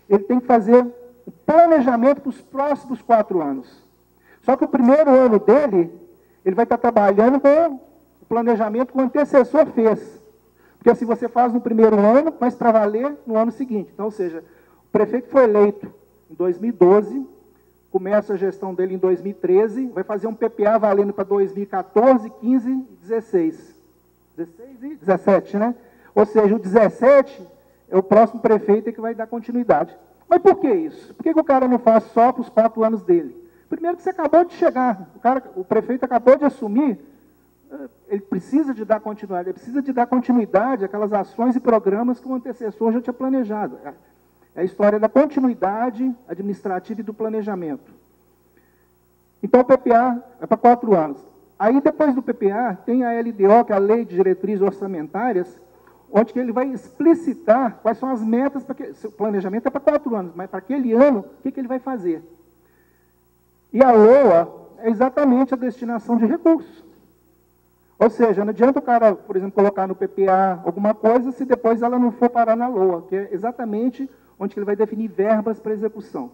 ele tem que fazer o planejamento para os próximos 4 anos. Só que o primeiro ano dele, ele vai estar trabalhando com o planejamento que o antecessor fez. Porque assim você faz no primeiro ano, mas para valer no ano seguinte. Então, ou seja, o prefeito foi eleito em 2012, começa a gestão dele em 2013, vai fazer um PPA valendo para 2014, 15 e 16. 16 e 17, né? Ou seja, o 17 é o próximo prefeito que vai dar continuidade. Mas por que isso? Por que o cara não faz só para os 4 anos dele? Primeiro que você acabou de chegar, o prefeito acabou de assumir, ele precisa de dar continuidade, ele precisa de dar continuidade àquelas ações e programas que o antecessor já tinha planejado. É a história da continuidade administrativa e do planejamento. Então, o PPA é para 4 anos. Aí, depois do PPA, tem a LDO, que é a Lei de Diretrizes Orçamentárias, onde que ele vai explicitar quais são as metas, porque o planejamento é para 4 anos, mas para aquele ano, o que ele vai fazer? E a LOA é exatamente a destinação de recursos. Ou seja, não adianta o cara, por exemplo, colocar no PPA alguma coisa, se depois ela não for parar na LOA, que é exatamente onde que ele vai definir verbas para execução.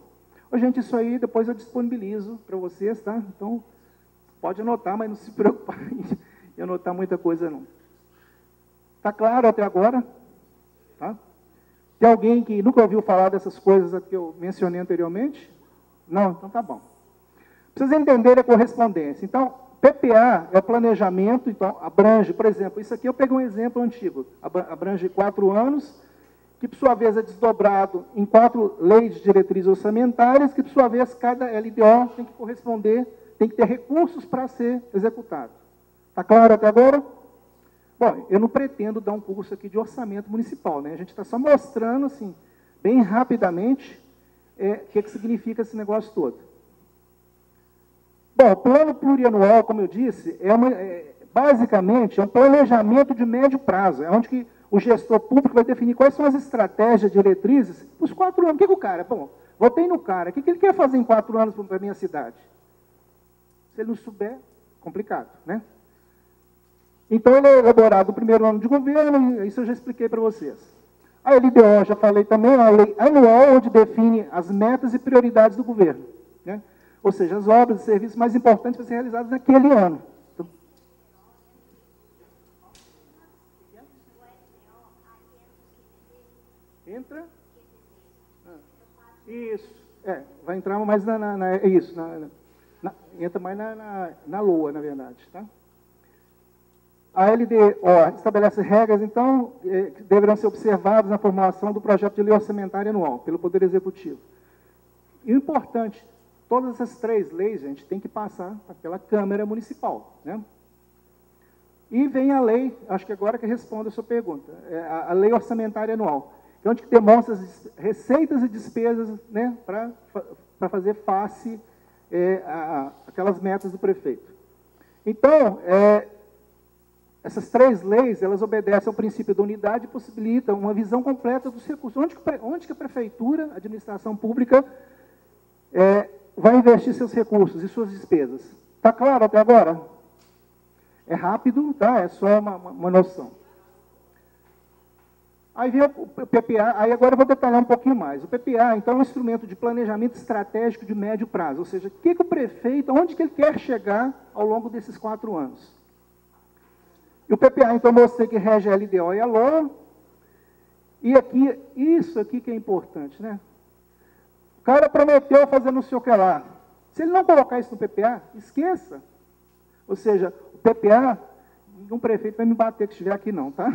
Ô, gente, isso aí depois eu disponibilizo para vocês, tá? Então, pode anotar, mas não se preocupe em anotar muita coisa, não. Está claro até agora? Tá? Tem alguém que nunca ouviu falar dessas coisas que eu mencionei anteriormente? Não? Então tá bom. Para vocês entenderem a correspondência. Então, PPA é planejamento, então abrange, por exemplo, isso aqui eu peguei um exemplo antigo, abrange 4 anos, que por sua vez é desdobrado em 4 leis de diretrizes orçamentárias, que por sua vez cada LDO tem que corresponder, tem que ter recursos para ser executado. Está claro até agora? Bom, eu não pretendo dar um curso aqui de orçamento municipal, né? A gente está só mostrando, assim, bem rapidamente, o que significa esse negócio todo. Bom, o plano plurianual, como eu disse, basicamente é um planejamento de médio prazo, é onde que o gestor público vai definir quais são as estratégias, diretrizes, para os 4 anos. O que o cara, bom, votei no cara, o que ele quer fazer em 4 anos para a minha cidade? Se ele não souber, complicado, né? Então, ele é elaborado no primeiro ano de governo, isso eu já expliquei para vocês. A LDO, já falei também, é uma lei anual, onde define as metas e prioridades do governo, né? Ou seja, as obras e serviços mais importantes para serem realizados naquele ano. Então, entra? Isso. Vai entrar mais entra mais na LOA, na verdade. Tá? A LDO estabelece regras, então, que deverão ser observadas na formulação do projeto de lei orçamentária anual, pelo Poder Executivo. E o importante, todas essas 3 leis, gente, tem que passar pela Câmara Municipal, né? E vem a lei, acho que agora que responde a sua pergunta, a lei orçamentária anual, que é onde demonstra as receitas e despesas, né, para fazer face aquelas metas do prefeito. Então, essas 3 leis, elas obedecem ao princípio da unidade e possibilitam uma visão completa dos recursos. Onde que a prefeitura, a administração pública, vai investir seus recursos e suas despesas? Está claro até agora? É rápido, tá? É só uma noção. Aí vem o PPA, aí agora eu vou detalhar um pouquinho mais. O PPA, então, é um instrumento de planejamento estratégico de médio prazo, ou seja, o que o prefeito, onde que ele quer chegar ao longo desses 4 anos. E o PPA, então, eu mostrei que rege a LDO e a LOA, e aqui, isso aqui que é importante, né? O cara prometeu fazer não sei o que lá. Se ele não colocar isso no PPA, esqueça. Ou seja, o PPA, nenhum prefeito vai me bater que estiver aqui não, tá?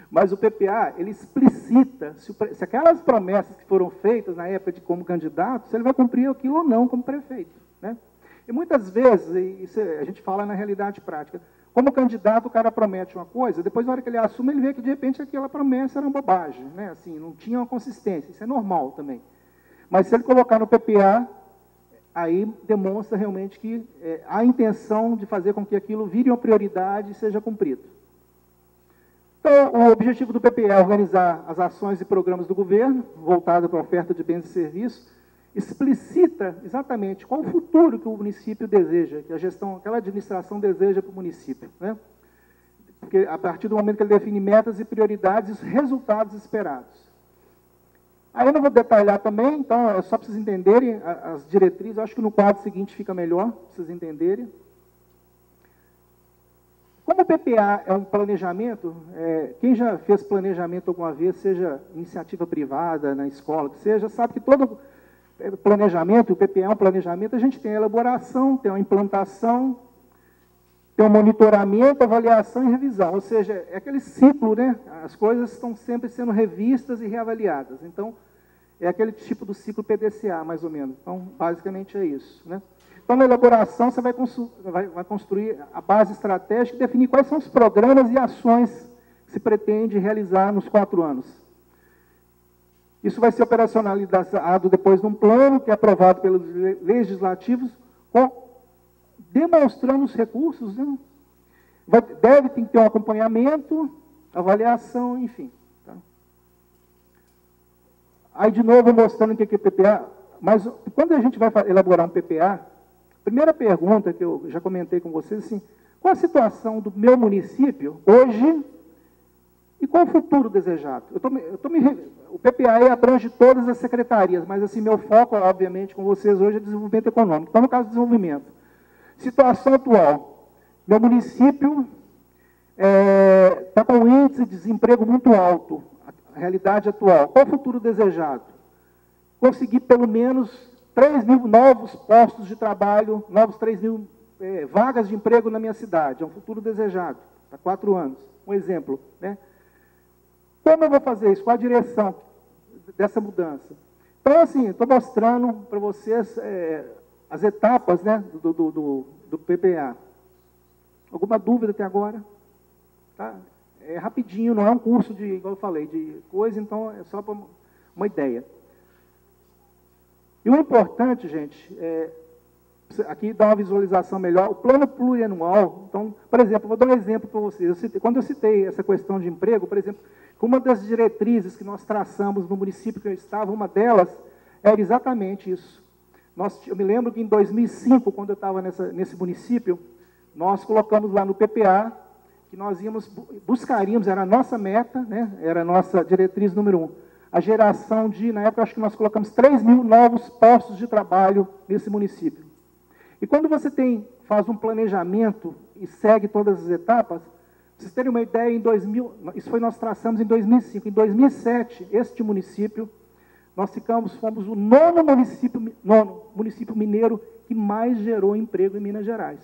Mas o PPA, ele explicita se aquelas promessas que foram feitas na época de como candidato, se ele vai cumprir aquilo ou não como prefeito, né? E muitas vezes, isso a gente fala na realidade prática, como candidato o cara promete uma coisa, depois na hora que ele assume, ele vê que de repente aquela promessa era uma bobagem, né? Assim, não tinha uma consistência, isso é normal também. Mas se ele colocar no PPA, aí demonstra realmente que há a intenção de fazer com que aquilo vire uma prioridade e seja cumprido. Então, o objetivo do PPA é organizar as ações e programas do governo, voltado para a oferta de bens e serviços, explicita exatamente qual o futuro que o município deseja, que a gestão, aquela administração deseja para o município, né? Porque a partir do momento que ele define metas e prioridades e os resultados esperados. Aí eu não vou detalhar também, então é só para vocês entenderem as diretrizes, eu acho que no quadro seguinte fica melhor, para vocês entenderem. Como o PPA é um planejamento, quem já fez planejamento alguma vez, seja iniciativa privada, na escola, que seja, sabe que todo planejamento, o PPA é um planejamento, a gente tem a elaboração, tem a implantação, tem o monitoramento, avaliação e revisão, ou seja, é aquele ciclo, né? As coisas estão sempre sendo revistas e reavaliadas. Então, é aquele tipo do ciclo PDCA, mais ou menos. Então, basicamente é isso, né? Então, na elaboração, você vai construir a base estratégica e definir quais são os programas e ações que se pretende realizar nos 4 anos. Isso vai ser operacionalizado depois num plano que é aprovado pelos legislativos, demonstrando os recursos, né? Deve ter um acompanhamento, avaliação, enfim. Tá? Aí, de novo, mostrando o que é PPA. Mas, quando a gente vai elaborar um PPA, a primeira pergunta que eu já comentei com vocês, assim, qual a situação do meu município hoje e qual o futuro desejado? O PPA abrange todas as secretarias, mas assim, meu foco, obviamente, com vocês hoje é desenvolvimento econômico. Então, no caso do desenvolvimento, situação atual, meu município está com um índice de desemprego muito alto, a realidade atual. Qual o futuro desejado? Conseguir pelo menos 3 mil novos postos de trabalho, 3 mil vagas de emprego na minha cidade. É um futuro desejado, há 4 anos. Um exemplo, né? Como eu vou fazer isso? Qual a direção dessa mudança? Então, assim, estou mostrando para vocês as etapas, né, do PPA. Alguma dúvida até agora? Tá? É rapidinho, não é um curso de, igual eu falei, de coisa, então é só para uma ideia. E o importante, gente, aqui dá uma visualização melhor, o plano plurianual. Então, por exemplo, vou dar um exemplo para vocês. Quando eu citei essa questão de emprego, por exemplo, uma das diretrizes que nós traçamos no município que eu estava, uma delas era exatamente isso. Eu me lembro que em 2005, quando eu estava nesse município, nós colocamos lá no PPA que nós buscaríamos, era a nossa meta, né, era a nossa diretriz número 1, a geração de, na época, acho que nós colocamos 3 mil novos postos de trabalho nesse município. E quando você faz um planejamento e segue todas as etapas, vocês terem uma ideia, isso nós traçamos em 2005. Em 2007, este município, nós fomos o nono município mineiro que mais gerou emprego em Minas Gerais.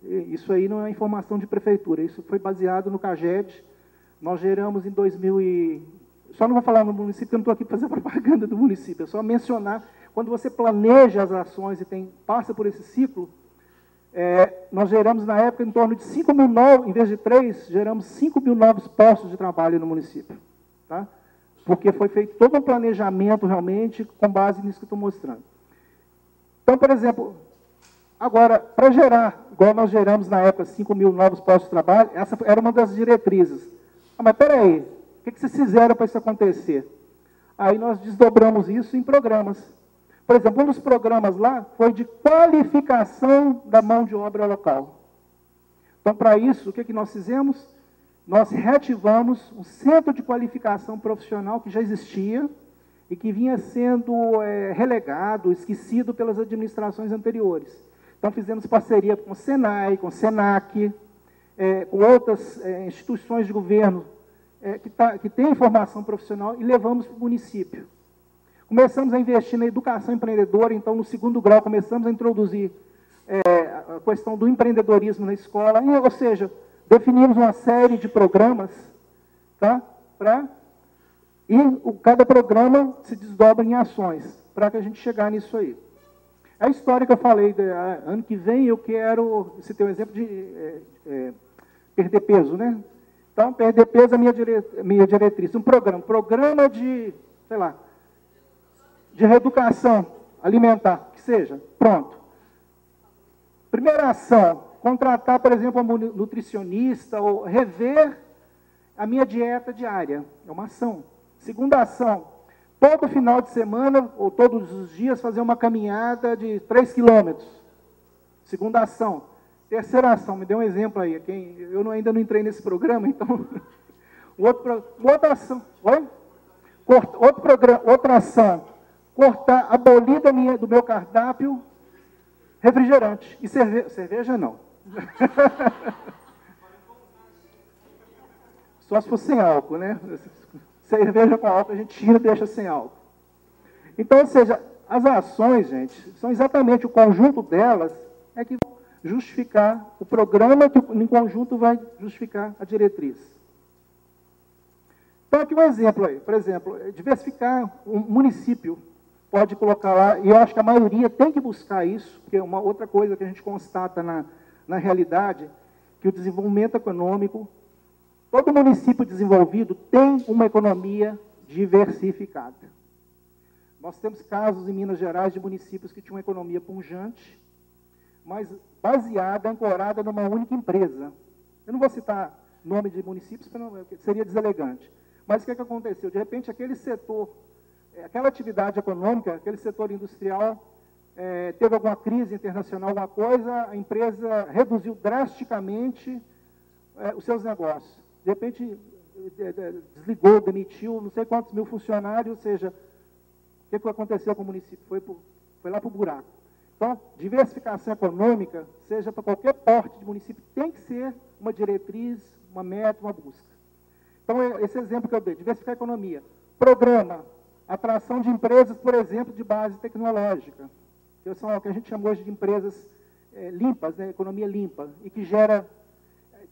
Isso aí não é informação de prefeitura, isso foi baseado no CAGED. Nós geramos em 2000 Só não vou falar no município, porque eu não estou aqui para fazer propaganda do município, é só mencionar, quando você planeja as ações e passa por esse ciclo, nós geramos na época em torno de 5 mil novos, em vez de 3, geramos 5 mil novos postos de trabalho no município. Tá? Porque foi feito todo um planejamento realmente com base nisso que eu estou mostrando. Então, por exemplo, Agora, para gerar, igual nós geramos na época 5 mil novos postos de trabalho, essa era uma das diretrizes. Ah, mas peraí, o que vocês fizeram para isso acontecer? Aí nós desdobramos isso em programas. Por exemplo, um dos programas lá foi de qualificação da mão de obra local. Então, para isso, o que nós fizemos? Nós reativamos um centro de qualificação profissional que já existia e que vinha sendo relegado, esquecido pelas administrações anteriores. Então, fizemos parceria com o Senai, com o Senac, com outras instituições de governo que têm formação profissional e levamos para o município. Começamos a investir na educação empreendedora, então, no segundo grau, começamos a introduzir a questão do empreendedorismo na escola, ou seja, definimos uma série de programas, tá? E cada programa se desdobra em ações, para que a gente chegar nisso aí. A história que eu falei, ano que vem eu quero, você tem um exemplo de perder peso, né? Então, perder peso é a minha diretriz. Um programa de, sei lá, de reeducação alimentar, que seja, pronto. Primeira ação, contratar, por exemplo, um nutricionista ou rever a minha dieta diária, é uma ação. Segunda ação, todo final de semana ou todos os dias fazer uma caminhada de 3 quilômetros. Segunda ação. Terceira ação, me dê um exemplo aí. Eu ainda não entrei nesse programa, então... outra ação. Oi? Outra ação. Abolir do meu cardápio refrigerante. E cerveja não. Só se for sem álcool, né? Cerveja com álcool a gente tira e deixa sem álcool. Então, ou seja, as ações, gente, são exatamente o conjunto delas é que vão justificar o programa que em conjunto vai justificar a diretriz. Então, aqui um exemplo aí. Por exemplo, diversificar um município. Pode colocar lá, e eu acho que a maioria tem que buscar isso, porque é uma outra coisa que a gente constata na realidade, que o desenvolvimento econômico, todo município desenvolvido tem uma economia diversificada. Nós temos casos em Minas Gerais de municípios que tinham uma economia pujante, mas baseada, ancorada numa única empresa. Eu não vou citar nome de municípios, porque seria deselegante. Mas o que aconteceu? De repente, aquele setor, aquela atividade econômica, aquele setor industrial, teve alguma crise internacional, alguma coisa, a empresa reduziu drasticamente os seus negócios. De repente, desligou, demitiu, não sei quantos mil funcionários, ou seja, o que aconteceu com o município? Foi lá para o buraco. Então, diversificação econômica, seja para qualquer porte de município, tem que ser uma diretriz, uma meta, uma busca. Então, esse exemplo que eu dei, diversificar a economia. Programa, atração de empresas, por exemplo, de base tecnológica, que são o que a gente chama hoje de empresas limpas, né, economia limpa, e que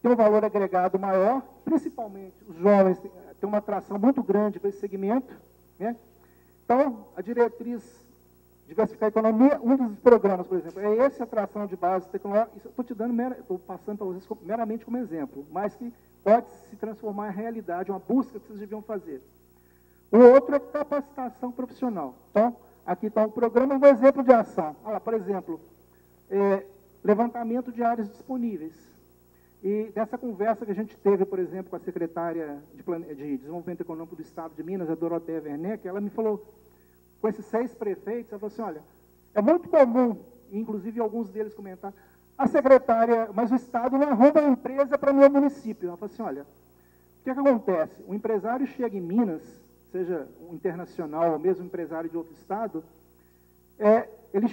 tem um valor agregado maior, principalmente os jovens têm uma atração muito grande para esse segmento, né? Então, a diretriz diversificar a economia, um dos programas, por exemplo, é esse, atração de base tecnológica. Isso estou passando para vocês meramente como exemplo, mas que pode se transformar em realidade, uma busca que vocês deviam fazer. O outro é capacitação profissional. Então, aqui está um programa, um exemplo de ação. Olha lá, por exemplo, levantamento de áreas disponíveis. E nessa conversa que a gente teve, por exemplo, com a secretária de Desenvolvimento Econômico do Estado de Minas, a Doroteia Werneck, ela me falou, com esses 6 prefeitos, ela falou assim, olha, é muito comum, inclusive alguns deles comentaram, a secretária, mas o Estado não arruma uma empresa para o meu município. Ela falou assim, olha, o que acontece? O empresário chega em Minas, seja um internacional ou mesmo um empresário de outro estado, ele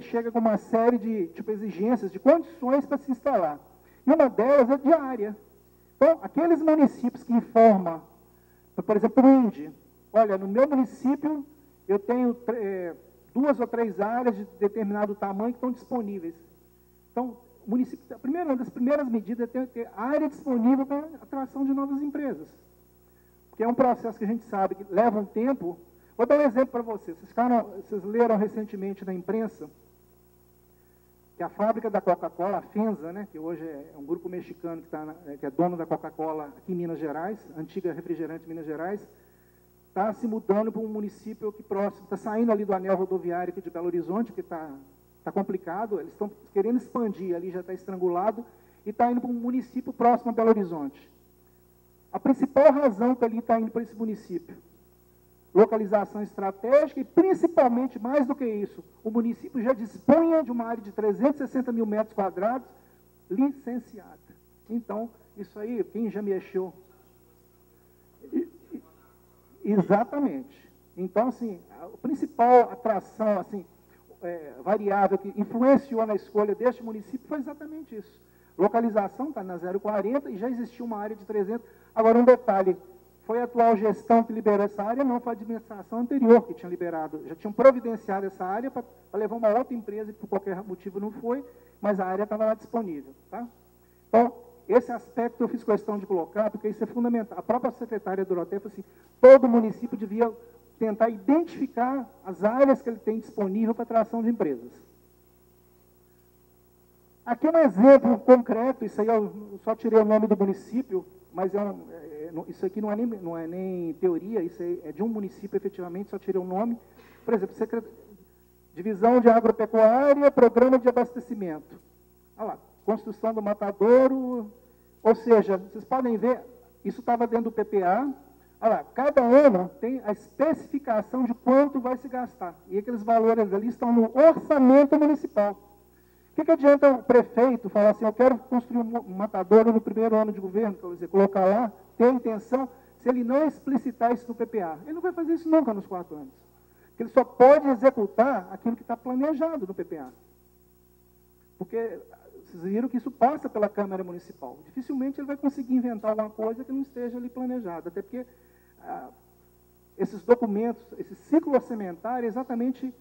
chega com uma série de exigências, de condições para se instalar. E uma delas é diária. Então, aqueles municípios que informam, por exemplo, o INDE, olha, no meu município eu tenho 2 ou 3 áreas de determinado tamanho que estão disponíveis. Então, o município, uma das primeiras medidas é ter área disponível para a atração de novas empresas. Porque é um processo que a gente sabe que leva um tempo. Vou dar um exemplo para vocês. Vocês leram recentemente na imprensa que a fábrica da Coca-Cola, a FEMSA, né, que hoje é um grupo mexicano que é dono da Coca-Cola aqui em Minas Gerais, antiga refrigerante Minas Gerais, está se mudando para um município aqui próximo, está saindo ali do anel rodoviário aqui de Belo Horizonte, que está está complicado, eles estão querendo expandir, ali já está estrangulado, e está indo para um município próximo a Belo Horizonte. A principal razão para ele estar indo para esse município, localização estratégica e, principalmente, mais do que isso, o município já dispunha de uma área de 360 mil metros quadrados licenciada. Então, isso aí, quem já mexeu... Exatamente. Então, assim, a principal atração, assim, variável que influenciou na escolha deste município foi exatamente isso. Localização está na 040 e já existia uma área de 300. Agora, um detalhe, foi a atual gestão que liberou essa área, não foi a administração anterior que tinha liberado. Já tinham providenciado essa área para levar uma outra empresa que por qualquer motivo não foi, mas a área estava lá disponível. Tá? Então, esse aspecto eu fiz questão de colocar, porque isso é fundamental. A própria secretária Doroteia falou assim, todo município devia tentar identificar as áreas que ele tem disponível para atração de empresas. Aqui é um exemplo concreto, isso aí eu só tirei o nome do município, mas isso aqui não é nem teoria, isso é de um município efetivamente, só tirei o nome. Por exemplo, divisão de agropecuária, programa de abastecimento. Olha lá, construção do matadouro, ou seja, vocês podem ver, isso estava dentro do PPA, olha lá, cada ano tem a especificação de quanto vai se gastar, e aqueles valores ali estão no orçamento municipal. O que adianta o prefeito falar assim, eu quero construir um matadouro no primeiro ano de governo, quer dizer, colocar lá, ter a intenção, se ele não explicitar isso no PPA? Ele não vai fazer isso nunca nos 4 anos. Porque ele só pode executar aquilo que está planejado no PPA. Porque vocês viram que isso passa pela Câmara Municipal. Dificilmente ele vai conseguir inventar alguma coisa que não esteja ali planejada, até porque esses documentos, esse ciclo orçamentário, exatamente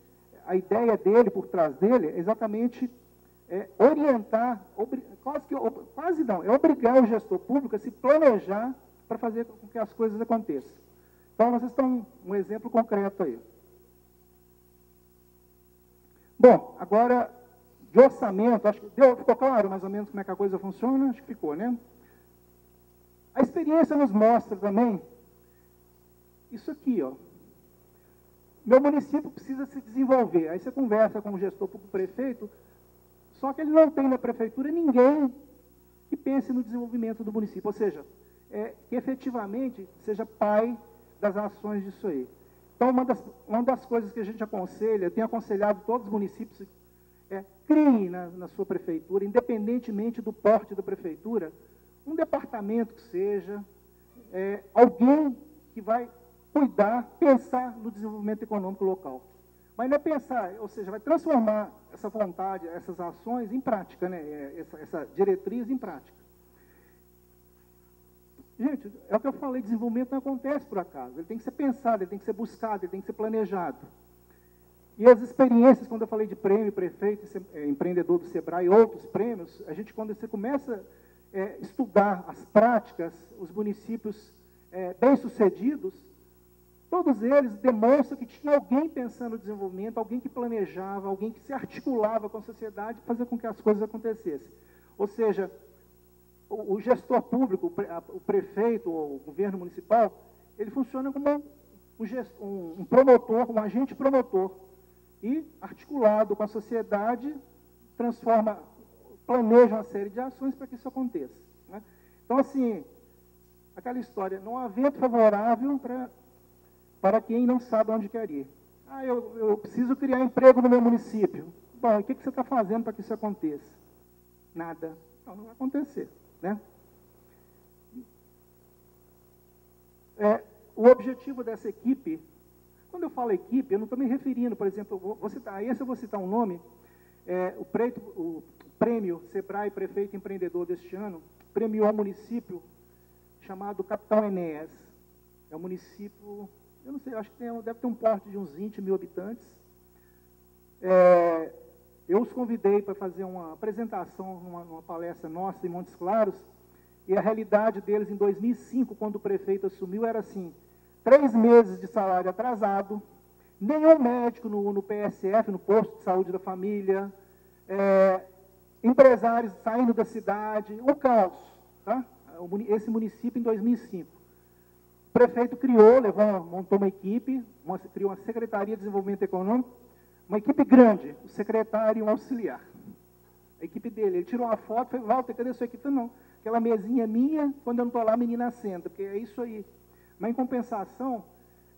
a ideia dele, por trás dele, é exatamente orientar, quase não, é obrigar o gestor público a se planejar para fazer com que as coisas aconteçam. Então, vocês estão um exemplo concreto aí. Bom, agora, de orçamento, acho que ficou claro mais ou menos como é que a coisa funciona? Acho que ficou, né? A experiência nos mostra também isso aqui, ó. Meu município precisa se desenvolver. Aí você conversa com o gestor público, prefeito, só que ele não tem na prefeitura ninguém que pense no desenvolvimento do município, ou seja, que efetivamente seja pai das ações disso aí. Então, uma das coisas que a gente aconselha, eu tenho aconselhado todos os municípios, criem na sua prefeitura, independentemente do porte da prefeitura, um departamento que seja, alguém que vai cuidar, pensar no desenvolvimento econômico local. Mas não é pensar, ou seja, vai transformar essa vontade, essas ações em prática, né? Essa diretriz em prática. Gente, é o que eu falei, desenvolvimento não acontece por acaso. Ele tem que ser pensado, ele tem que ser buscado, ele tem que ser planejado. E as experiências, quando eu falei de prêmio, prefeito, empreendedor do Sebrae e outros prêmios, quando você começa a estudar as práticas, os municípios bem-sucedidos, todos eles demonstram que tinha alguém pensando no desenvolvimento, alguém que planejava, alguém que se articulava com a sociedade para fazer com que as coisas acontecessem. Ou seja, o gestor público, o prefeito ou o governo municipal, ele funciona como um promotor, um agente promotor, e articulado com a sociedade, planeja uma série de ações para que isso aconteça. Né? Então, assim, aquela história, não há vento favorável para quem não sabe onde quer ir. Eu preciso criar emprego no meu município. Bom, o que você está fazendo para que isso aconteça? Nada. Então, não vai acontecer. Né? O objetivo dessa equipe, quando eu falo equipe, eu não estou me referindo, por exemplo, eu vou citar um nome, o prêmio Sebrae Prefeito Empreendedor deste ano, premiou um município chamado Capitão Enéas. É um município, eu não sei, acho que deve ter um porte de uns 20 mil habitantes. Eu os convidei para fazer uma apresentação numa palestra nossa em Montes Claros, e a realidade deles em 2005, quando o prefeito assumiu, era assim, 3 meses de salário atrasado, nenhum médico no PSF, no posto de saúde da família, empresários saindo da cidade, um caos. Tá? Esse município em 2005. O prefeito montou uma equipe, criou uma Secretaria de Desenvolvimento Econômico, uma equipe grande, o secretário e um auxiliar. A equipe dele, ele tirou uma foto, falou, Walter, cadê a sua equipe? Não, aquela mesinha minha, quando eu não estou lá, a menina senta, porque é isso aí. Mas, em compensação,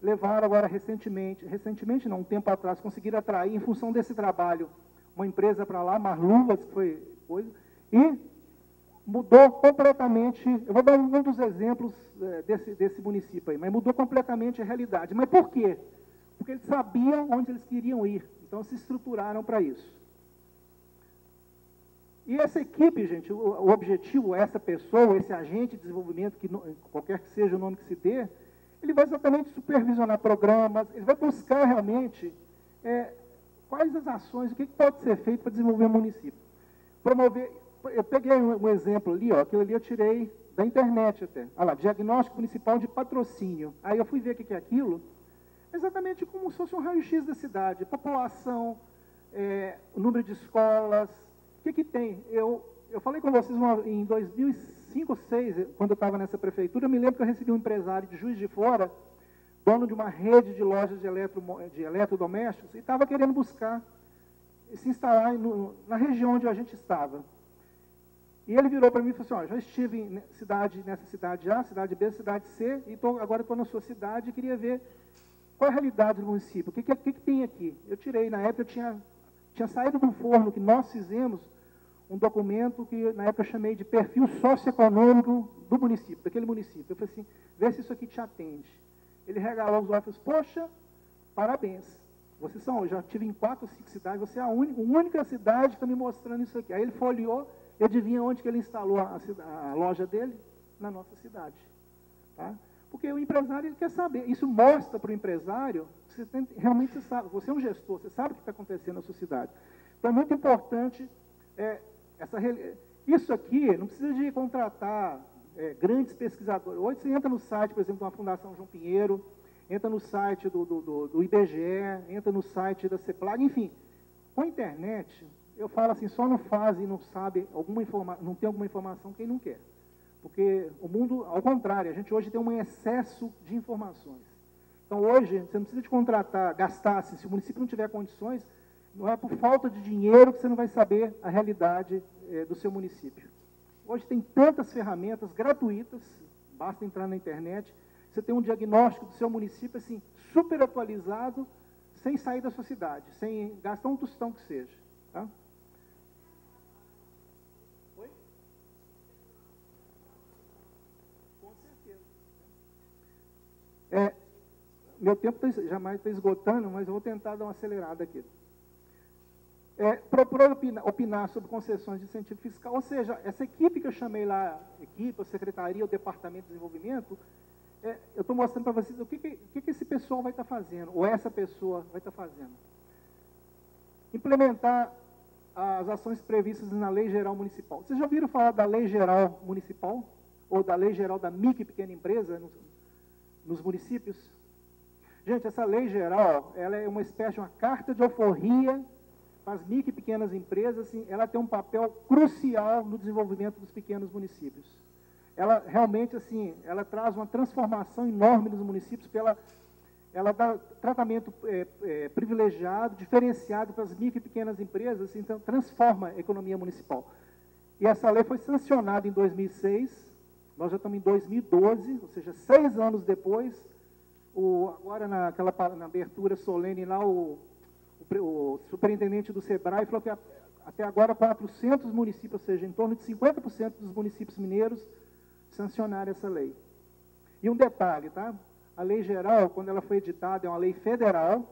levaram agora recentemente não, um tempo atrás, conseguiram atrair, em função desse trabalho, uma empresa para lá, Marluvas, que foi coisa, e mudou completamente, eu vou dar um dos exemplos desse município aí, mas mudou completamente a realidade. Mas por quê? Porque eles sabiam onde eles queriam ir, então se estruturaram para isso. E essa equipe, gente, o objetivo, essa pessoa, esse agente de desenvolvimento, qualquer que seja o nome que se dê, ele vai exatamente supervisionar programas, ele vai buscar realmente quais as ações, o que pode ser feito para desenvolver o município. Promover, eu peguei um exemplo ali, ó, aquilo ali eu tirei da internet até. Olha lá, diagnóstico municipal de patrocínio. Aí eu fui ver o que é aquilo, exatamente como se fosse um raio-x da cidade, população, o número de escolas, o que tem? Eu falei com vocês em 2005 ou 2006, quando eu estava nessa prefeitura, eu me lembro que eu recebi um empresário de Juiz de Fora, dono de uma rede de lojas de eletrodomésticos, e estava querendo buscar se instalar na região onde a gente estava. E ele virou para mim e falou assim, ó, já estive nessa cidade A, cidade B, cidade C, e agora estou na sua cidade e queria ver qual é a realidade do município, o que tem aqui. Eu tirei, na época eu tinha saído do forno que nós fizemos um documento que na época eu chamei de perfil socioeconômico do município, daquele município. Eu falei assim, vê se isso aqui te atende. Ele regalou os olhos e falou, poxa, parabéns. Vocês são, eu já estive em 4 ou 5 cidades, você é a única cidade que está me mostrando isso aqui. Aí ele folheou, e adivinha onde que ele instalou a loja dele? Na nossa cidade. Tá? Porque o empresário ele quer saber. Isso mostra para o empresário, realmente você sabe, você é um gestor, você sabe o que está acontecendo na sua cidade. Então é muito importante isso aqui, não precisa de contratar grandes pesquisadores. Hoje você entra no site, por exemplo, de uma Fundação João Pinheiro, entra no site do IBGE, entra no site da CEPLAG, enfim. Com a internet, eu falo assim, só não faz e não sabe, não tem alguma informação quem não quer. Porque o mundo, ao contrário, a gente hoje tem um excesso de informações. Então hoje, você não precisa de contratar, gastar, se o município não tiver condições, não é por falta de dinheiro que você não vai saber a realidade do seu município. Hoje tem tantas ferramentas gratuitas, basta entrar na internet, você tem um diagnóstico do seu município assim, super atualizado, sem sair da sua cidade, sem gastar um tostão que seja. Tá? Oi? Com certeza. Meu tempo jamais está esgotando, mas eu vou tentar dar uma acelerada aqui. Procurar opinar sobre concessões de incentivo fiscal, ou seja, essa equipe que eu chamei lá, a secretaria, o departamento de desenvolvimento, eu estou mostrando para vocês o que esse pessoal vai estar fazendo, ou essa pessoa vai estar fazendo. Implementar as ações previstas na Lei Geral Municipal. Vocês já ouviram falar da Lei Geral Municipal? Ou da Lei Geral da micro e pequena empresa nos municípios? Gente, essa Lei Geral, ela é uma espécie de uma carta de alforria para as micro e pequenas empresas, assim, ela tem um papel crucial no desenvolvimento dos pequenos municípios. Ela realmente, assim, ela traz uma transformação enorme nos municípios, porque ela dá tratamento privilegiado, diferenciado para as micro e pequenas empresas, assim, então transforma a economia municipal. E essa lei foi sancionada em 2006, nós já estamos em 2012, ou seja, 6 anos depois, agora na abertura solene lá, o superintendente do SEBRAE falou que até agora 400 municípios, ou seja, em torno de 50% dos municípios mineiros sancionaram essa lei. E um detalhe, tá? A lei geral, quando ela foi editada, é uma lei federal,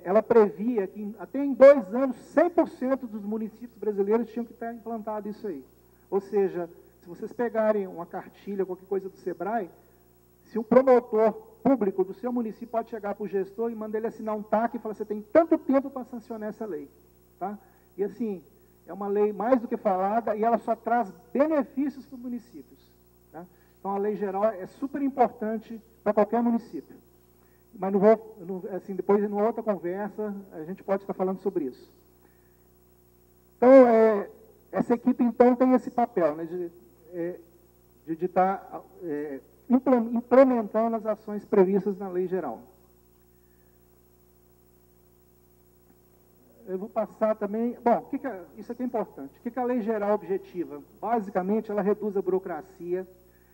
ela previa que até em 2 anos, 100% dos municípios brasileiros tinham que ter implantado isso aí. Ou seja, se vocês pegarem uma cartilha, qualquer coisa do SEBRAE, se um promotor público do seu município pode chegar para o gestor e mandar ele assinar um TAC e falar, você tem tanto tempo para sancionar essa lei. Tá? E assim, é uma lei mais do que falada e ela só traz benefícios para os municípios. Tá? Então a lei geral é super importante para qualquer município. Mas assim, depois, numa outra conversa, a gente pode estar falando sobre isso. Então, essa equipe, então, tem esse papel, né, de estar implementando as ações previstas na lei geral. eu vou passar também... Bom, isso aqui é importante. O que a lei geral objetiva? Basicamente, ela reduz a burocracia,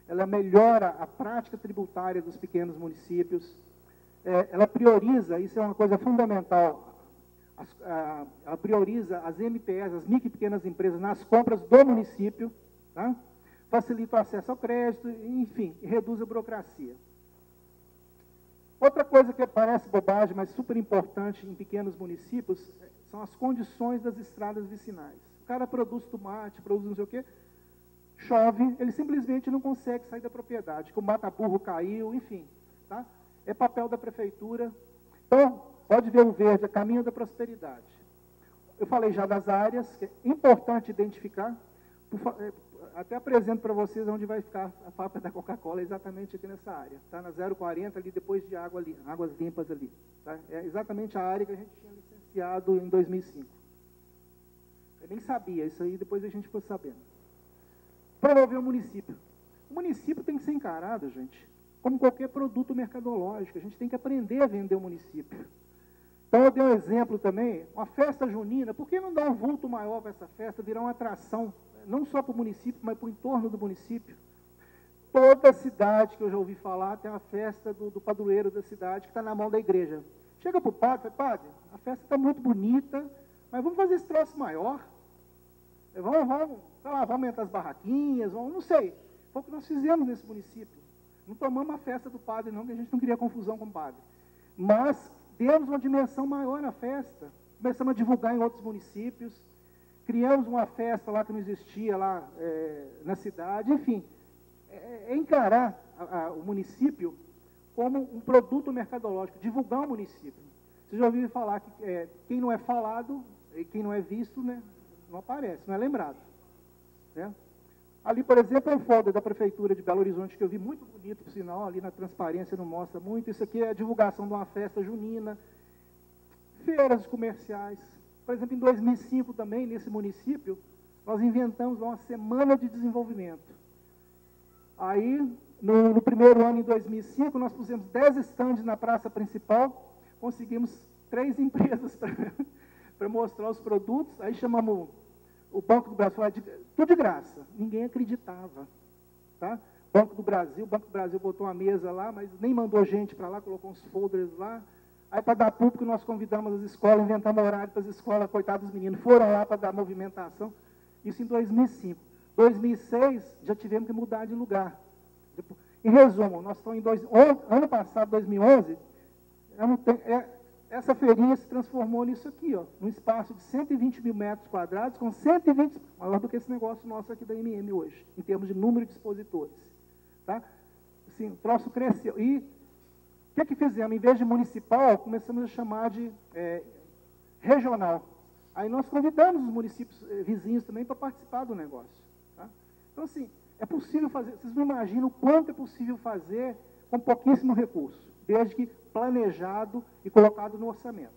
ela melhora a prática tributária dos pequenos municípios, ela prioriza, isso é uma coisa fundamental, ela prioriza as MPS, as micro e pequenas empresas, nas compras do município, tá? Facilita o acesso ao crédito, enfim, e reduz a burocracia. Outra coisa que parece bobagem, mas super importante em pequenos municípios, são as condições das estradas vicinais. O cara produz tomate, produz não sei o quê, chove, ele simplesmente não consegue sair da propriedade, que o mata-burro caiu, enfim. Tá? É papel da prefeitura. Então, pode ver o verde, é caminho da prosperidade. Eu falei já das áreas, que é importante identificar. Até apresento para vocês onde vai ficar a fábrica da Coca-Cola, exatamente aqui nessa área. Tá? Na 040, ali depois de águas limpas ali. Tá? É exatamente a área que a gente tinha licenciado em 2005. Eu nem sabia, isso aí depois a gente ficou sabendo. Promover o município. O município tem que ser encarado, gente, como qualquer produto mercadológico. A gente tem que aprender a vender o município. Então, eu dei um exemplo também, uma festa junina. Por que não dar um vulto maior para essa festa, virar uma atração, não só para o município, mas para o entorno do município? Toda cidade que eu já ouvi falar tem uma festa do padroeiro da cidade que está na mão da igreja. Chega para o padre e fala, padre, a festa está muito bonita, mas vamos fazer esse troço maior. Vamos aumentar as barraquinhas, não sei. Foi o que nós fizemos nesse município. Não tomamos a festa do padre, não, que a gente não queria confusão com o padre. Mas demos uma dimensão maior na festa. Começamos a divulgar em outros municípios. Criamos uma festa lá que não existia lá na cidade. Enfim, encarar o município como um produto mercadológico, divulgar o município. Vocês já ouviram falar que quem não é falado, e quem não é visto, né, não aparece, não é lembrado. Né? Ali, por exemplo, é um folder da Prefeitura de Belo Horizonte, que eu vi muito bonito, por sinal, ali na transparência não mostra muito. Isso aqui é a divulgação de uma festa junina, feiras comerciais. Por exemplo, em 2005 também, nesse município, nós inventamos uma semana de desenvolvimento. Aí, no primeiro ano, em 2005, nós pusemos 10 estandes na praça principal, conseguimos 3 empresas para mostrar os produtos, aí chamamos o Banco do Brasil, tudo de graça, ninguém acreditava. Tá? o Banco do Brasil botou uma mesa lá, mas nem mandou gente para lá, colocou uns folders lá. Aí, para dar público, nós convidamos as escolas, inventamos horário para as escolas, coitados dos meninos, foram lá para dar movimentação. Isso em 2005. 2006, já tivemos que mudar de lugar. Em resumo, nós estamos ano passado, 2011, essa feirinha se transformou nisso aqui, ó, num espaço de 120 mil metros quadrados, com 120, maior do que esse negócio nosso aqui da MM hoje, em termos de número de expositores. Tá? Assim, o troço cresceu. E o que fizemos? Em vez de municipal, começamos a chamar de regional. Aí nós convidamos os municípios vizinhos também para participar do negócio. Tá? Então, assim, é possível fazer, vocês não imaginam o quanto é possível fazer com pouquíssimo recurso, desde que planejado e colocado no orçamento.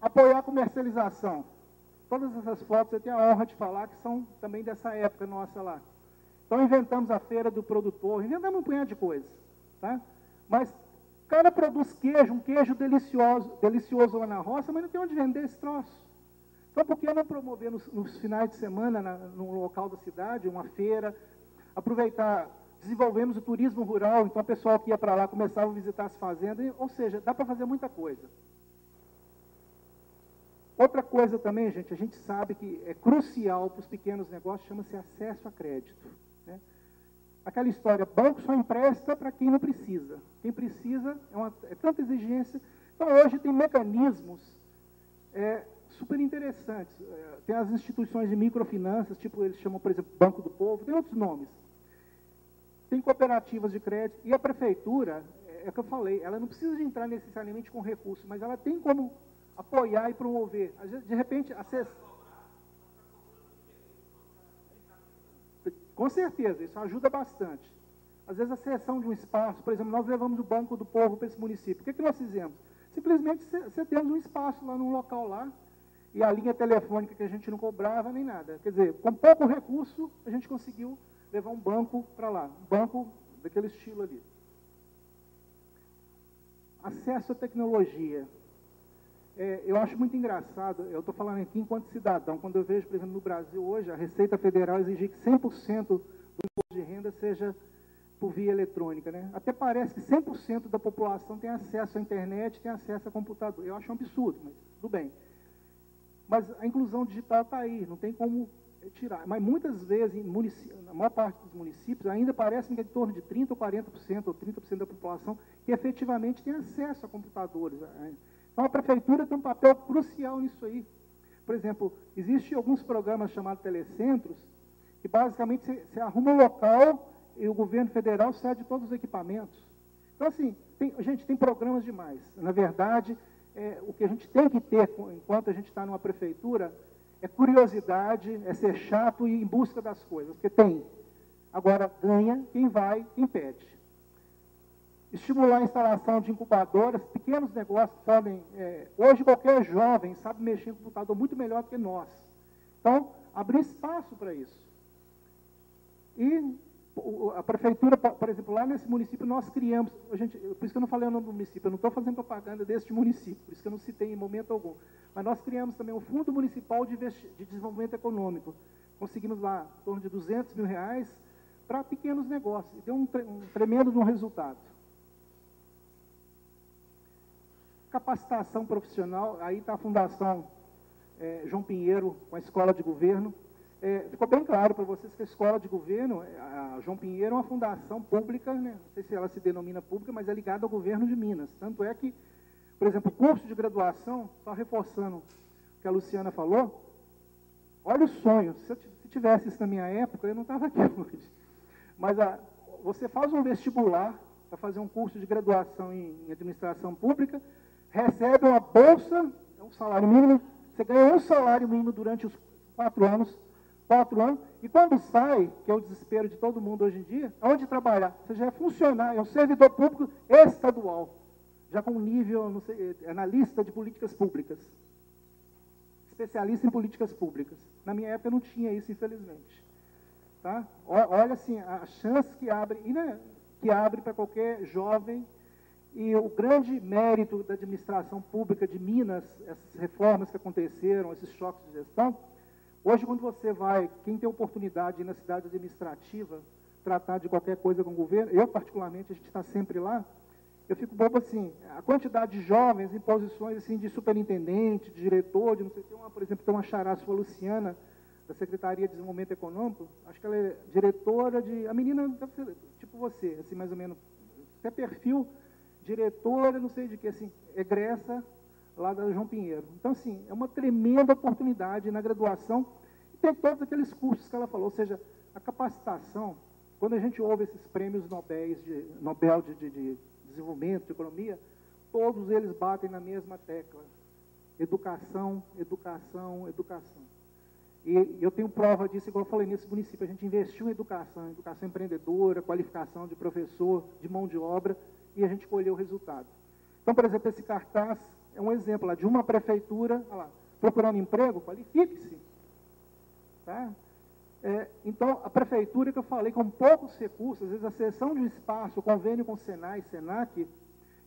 Apoiar a comercialização. Todas essas fotos eu tenho a honra de falar que são também dessa época nossa lá. Então, inventamos a feira do produtor, inventamos um punhado de coisas. Tá? Mas o cara produz queijo, um queijo delicioso lá na roça, mas não tem onde vender esse troço. Então, por que não promover nos finais de semana, no local da cidade, uma feira, aproveitar, desenvolvemos o turismo rural, então o pessoal que ia para lá começava a visitar as fazendas, ou seja, dá para fazer muita coisa. Outra coisa também, gente, a gente sabe que é crucial para os pequenos negócios, chama-se acesso a crédito. Né? Aquela história, banco só empresta para quem não precisa. Quem precisa é tanta exigência. Então, hoje tem mecanismos super interessantes. Tem as instituições de microfinanças, tipo, eles chamam, por exemplo, Banco do Povo, tem outros nomes. Tem cooperativas de crédito. E a prefeitura, é o que eu falei, ela não precisa de entrar necessariamente com recursos, mas ela tem como apoiar e promover. De repente, com certeza, isso ajuda bastante. Às vezes, a cessão de um espaço, por exemplo, nós levamos o Banco do Povo para esse município. O que nós fizemos? Simplesmente cedemos um espaço lá num local lá, e a linha telefônica que a gente não cobrava nem nada. Quer dizer, com pouco recurso, a gente conseguiu levar um banco para lá, um banco daquele estilo ali. Acesso à tecnologia. eu acho muito engraçado, eu estou falando aqui enquanto cidadão, quando eu vejo, por exemplo, no Brasil hoje, a Receita Federal exigir que 100% do imposto de renda seja por via eletrônica, né? Até parece que 100% da população tem acesso à internet, tem acesso a computador. Eu acho um absurdo, mas tudo bem. Mas a inclusão digital está aí, não tem como tirar. Mas muitas vezes, na maior parte dos municípios, ainda parece que é em torno de 30% ou 40% ou 30% da população que efetivamente tem acesso a computadores. Então, a prefeitura tem um papel crucial nisso aí. Por exemplo, existem alguns programas chamados telecentros, que basicamente você arruma um local e o governo federal cede todos os equipamentos. Então, assim, gente, tem programas demais. Na verdade, o que a gente tem que ter, enquanto a gente está numa prefeitura, é curiosidade, é ser chato e ir em busca das coisas. Porque tem. Agora, ganha quem vai, quem pede. Estimular a instalação de incubadoras, pequenos negócios que podem... hoje, qualquer jovem sabe mexer em computador muito melhor do que nós. Então, abrir espaço para isso. E a prefeitura, por exemplo, lá nesse município, nós criamos... Gente, por isso que eu não falei o nome do município, eu não estou fazendo propaganda deste município, por isso que eu não citei em momento algum. Mas nós criamos também o Fundo Municipal de Desenvolvimento Econômico. Conseguimos lá em torno de R$200 mil para pequenos negócios. E deu um tremendo resultado. Capacitação profissional, aí está a Fundação João Pinheiro, com a Escola de Governo. Ficou bem claro para vocês que a Escola de Governo, a João Pinheiro é uma fundação pública, né? Não sei se ela se denomina pública, mas é ligada ao governo de Minas. Tanto é que, por exemplo, o curso de graduação, só reforçando o que a Luciana falou, olha o sonho, se tivesse isso na minha época, eu não estava aqui hoje. Mas você faz um vestibular para fazer um curso de graduação em administração pública, recebe uma bolsa, um salário mínimo, você ganha um salário mínimo durante os 4 anos, e quando sai, que é o desespero de todo mundo hoje em dia, onde trabalhar? Você já é funcionário, é um servidor público estadual, já com nível, não sei, analista de políticas públicas, especialista em políticas públicas. Na minha época não tinha isso, infelizmente. Tá? Olha assim, a chance que abre, que abre para qualquer jovem, e o grande mérito da administração pública de Minas, essas reformas que aconteceram, esses choques de gestão. Hoje, quando você vai, quem tem oportunidade de ir na cidade administrativa, tratar de qualquer coisa com o governo, eu particularmente, a gente está sempre lá, eu fico bobo assim, a quantidade de jovens em posições assim, de superintendente, de diretor, de não sei, por exemplo, tem uma xará sua Luciana, da Secretaria de Desenvolvimento Econômico, acho que ela é diretora de... A menina deve ser tipo você, assim, mais ou menos, até perfil, diretora, não sei de que, assim, egressa lá da João Pinheiro. Então, assim, é uma tremenda oportunidade na graduação, e tem todos aqueles cursos que ela falou, ou seja, a capacitação, quando a gente ouve esses prêmios Nobel de desenvolvimento, de economia, todos eles batem na mesma tecla. Educação, educação, educação. E eu tenho prova disso, igual eu falei, nesse município, a gente investiu em educação empreendedora, qualificação de professor, de mão de obra, e a gente colheu o resultado. Então, por exemplo, esse cartaz é um exemplo lá, de uma prefeitura, olha lá, procurando emprego, qualifique-se. Tá? Então, a prefeitura que eu falei, com poucos recursos, às vezes a cessão de um espaço, o convênio com o Senai, Senac,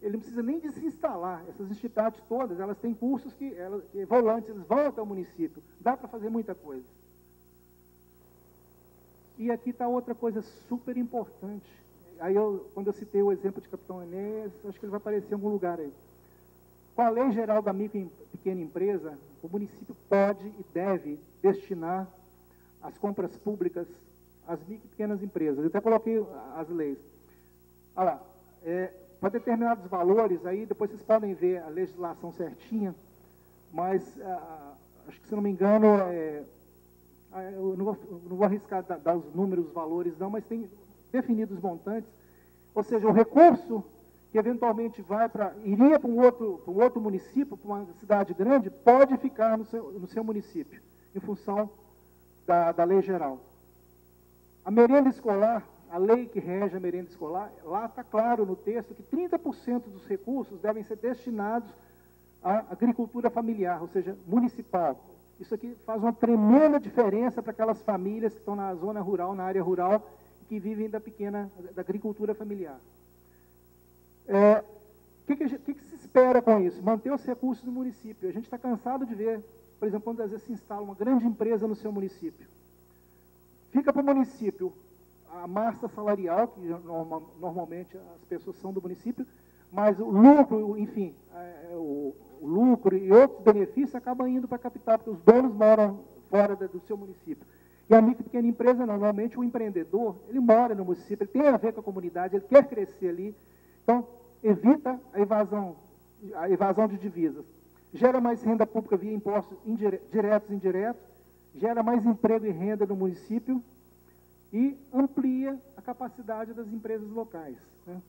ele não precisa nem de se instalar. Essas entidades todas, elas têm cursos que volantes, eles vão até o município. Dá para fazer muita coisa. E aqui está outra coisa super importante. Aí, quando eu citei o exemplo de Capitão Enéas, acho que ele vai aparecer em algum lugar aí. Com a Lei Geral da Micro e Pequena Empresa, o município pode e deve destinar as compras públicas às micro e pequenas empresas. Eu até coloquei as leis. Olha lá, para determinados valores, aí depois vocês podem ver a legislação certinha, mas acho que, se não me engano, eu não vou arriscar dar os números, os valores, não, mas tem definidos montantes, ou seja, o recurso que eventualmente iria para um outro município, para uma cidade grande, pode ficar no seu município, em função da lei geral. A merenda escolar, a lei que rege a merenda escolar, lá está claro no texto que 30% dos recursos devem ser destinados à agricultura familiar, ou seja, municipal. Isso aqui faz uma tremenda diferença para aquelas famílias que estão na zona rural, na área rural, que vivem da agricultura familiar. que se espera com isso? Manter os recursos do município. A gente está cansado de ver, por exemplo, quando às vezes se instala uma grande empresa no seu município. Fica para o município a massa salarial, que normalmente as pessoas são do município, mas o lucro, enfim, o lucro e outros benefícios acabam indo para a capital, porque os donos moram fora do seu município. E a micro e pequena empresa, não. Normalmente o empreendedor, ele mora no município, ele tem a ver com a comunidade, ele quer crescer ali. Então, evita a evasão de divisas. Gera mais renda pública via impostos diretos e indiretos, gera mais emprego e renda no município e amplia a capacidade das empresas locais, né?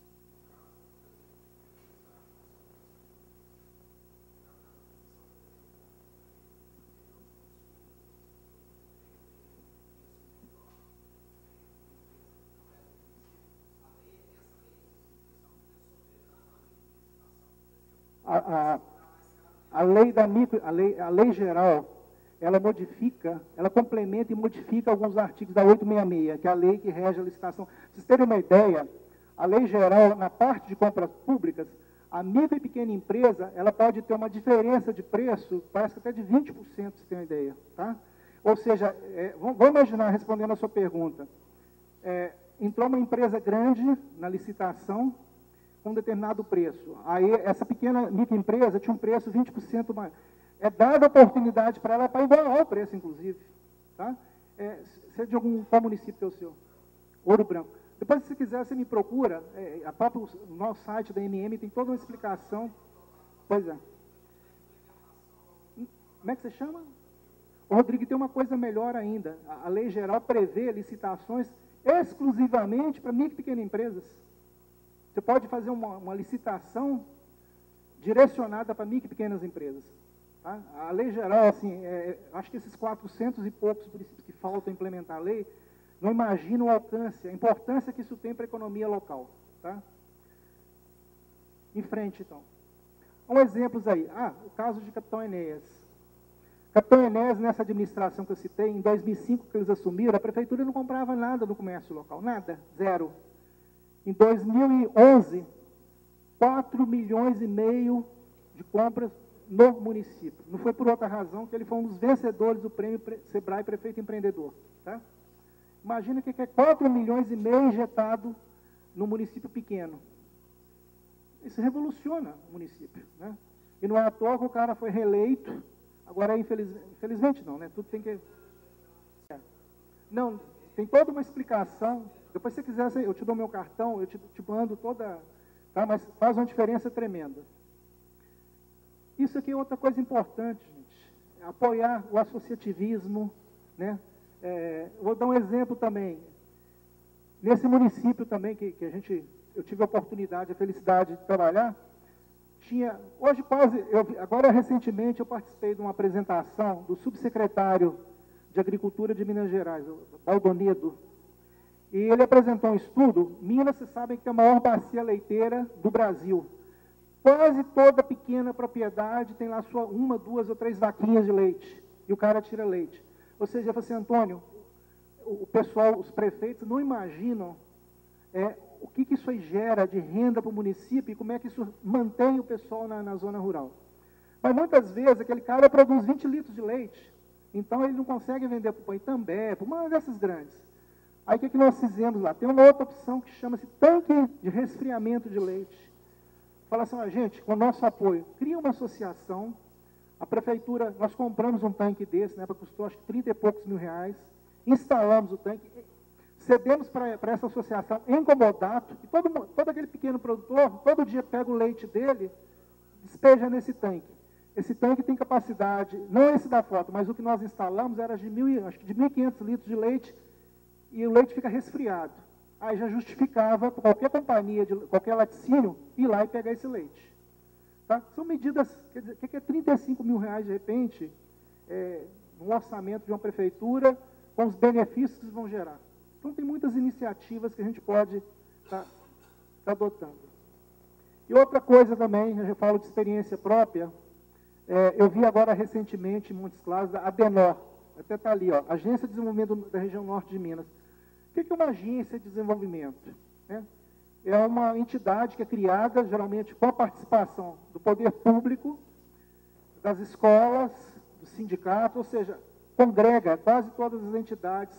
A lei geral, ela modifica, ela complementa e modifica alguns artigos da 866, que é a lei que rege a licitação. Para vocês terem uma ideia, a lei geral, na parte de compras públicas, a micro e pequena empresa, ela pode ter uma diferença de preço, parece que até de 20%, para vocês terem uma ideia. Tá? Ou seja, vamos imaginar, respondendo a sua pergunta, entrou uma empresa grande na licitação, com um determinado preço. Aí, essa pequena microempresa tinha um preço 20% mais. É dada a oportunidade para ela para igualar o preço, inclusive. Tá? Você é de qual município que é o seu? Ouro Branco. Depois, se você quiser, você me procura. O nosso site da MM tem toda uma explicação. Pois é. Como é que você chama? O Rodrigo, tem uma coisa melhor ainda. A lei geral prevê licitações exclusivamente para micro e pequenas empresas. Você pode fazer uma licitação direcionada para micro e pequenas empresas. Tá? A lei geral, assim, acho que esses 400 e poucos municípios que faltam implementar a lei, não imaginam o alcance, a importância que isso tem para a economia local. Tá? Em frente, então. Exemplos aí. O caso de Capitão Enéas. Capitão Enéas, nessa administração que eu citei, em 2005, que eles assumiram, a prefeitura não comprava nada no comércio local, nada, zero. Em 2011, 4,5 milhões de compras no município. Não foi por outra razão que ele foi um dos vencedores do prêmio Sebrae Prefeito Empreendedor. Tá? Imagina o que é 4,5 milhões injetado no município pequeno. Isso revoluciona o município. Né? E não é à toa que o cara foi reeleito. Agora, infelizmente não, né? Tudo tem que... Não, tem toda uma explicação. Depois, se você quiser, eu te dou meu cartão, eu te mando toda... Tá? Mas faz uma diferença tremenda. Isso aqui é outra coisa importante, gente. Apoiar o associativismo, né? Vou dar um exemplo também. Nesse município também, que eu tive a oportunidade, a felicidade de trabalhar, agora recentemente eu participei de uma apresentação do subsecretário de Agricultura de Minas Gerais, o Baldonedo, e ele apresentou um estudo. Minas, vocês sabem que é a maior bacia leiteira do Brasil. Quase toda pequena propriedade tem lá sua 1, 2 ou 3 vaquinhas de leite, e o cara tira leite. Ou seja, eu falei assim, Antônio, o pessoal, os prefeitos não imaginam o que isso aí gera de renda para o município e como é que isso mantém o pessoal na zona rural. Mas muitas vezes aquele cara produz 20 litros de leite, então ele não consegue vender para o Itambé, para uma dessas grandes. Aí o que nós fizemos lá? Tem uma outra opção que chama-se tanque de resfriamento de leite. Fala assim, gente, com o nosso apoio, cria uma associação, a prefeitura, nós compramos um tanque desse, né, custou acho que 30 e poucos mil reais, instalamos o tanque, cedemos para essa associação em comodato, e todo aquele pequeno produtor, todo dia pega o leite dele, despeja nesse tanque. Esse tanque tem capacidade, não esse da foto, mas o que nós instalamos era de 1.500 litros de leite, e o leite fica resfriado. Aí já justificava para qualquer companhia, qualquer laticínio, ir lá e pegar esse leite. Tá? São medidas, quer dizer, o que é 35 mil reais, de repente, no orçamento de uma prefeitura, com os benefícios que vão gerar. Então, tem muitas iniciativas que a gente pode estar adotando. E outra coisa também, eu já falo de experiência própria, eu vi agora recentemente, em Montes Claros, a ADENOR, até está ali, Agência de Desenvolvimento da Região Norte de Minas. O que é uma agência de desenvolvimento? é uma entidade que é criada, geralmente, com a participação do poder público, das escolas, dos sindicatos, ou seja, congrega quase todas as entidades,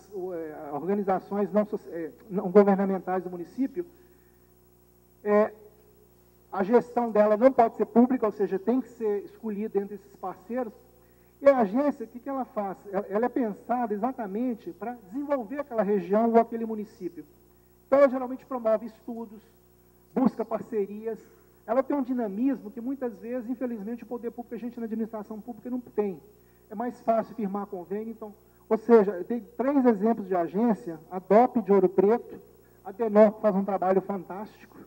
organizações não governamentais do município. A gestão dela não pode ser pública, ou seja, tem que ser escolhida entre esses parceiros. E a agência, o que ela faz? Ela é pensada exatamente para desenvolver aquela região ou aquele município. Então, ela geralmente promove estudos, busca parcerias. Ela tem um dinamismo que, muitas vezes, infelizmente, o poder público, a gente na administração pública não tem. É mais fácil firmar convênio. Então, ou seja, tem 3 exemplos de agência: a DOP de Ouro Preto, a Denor, que faz um trabalho fantástico,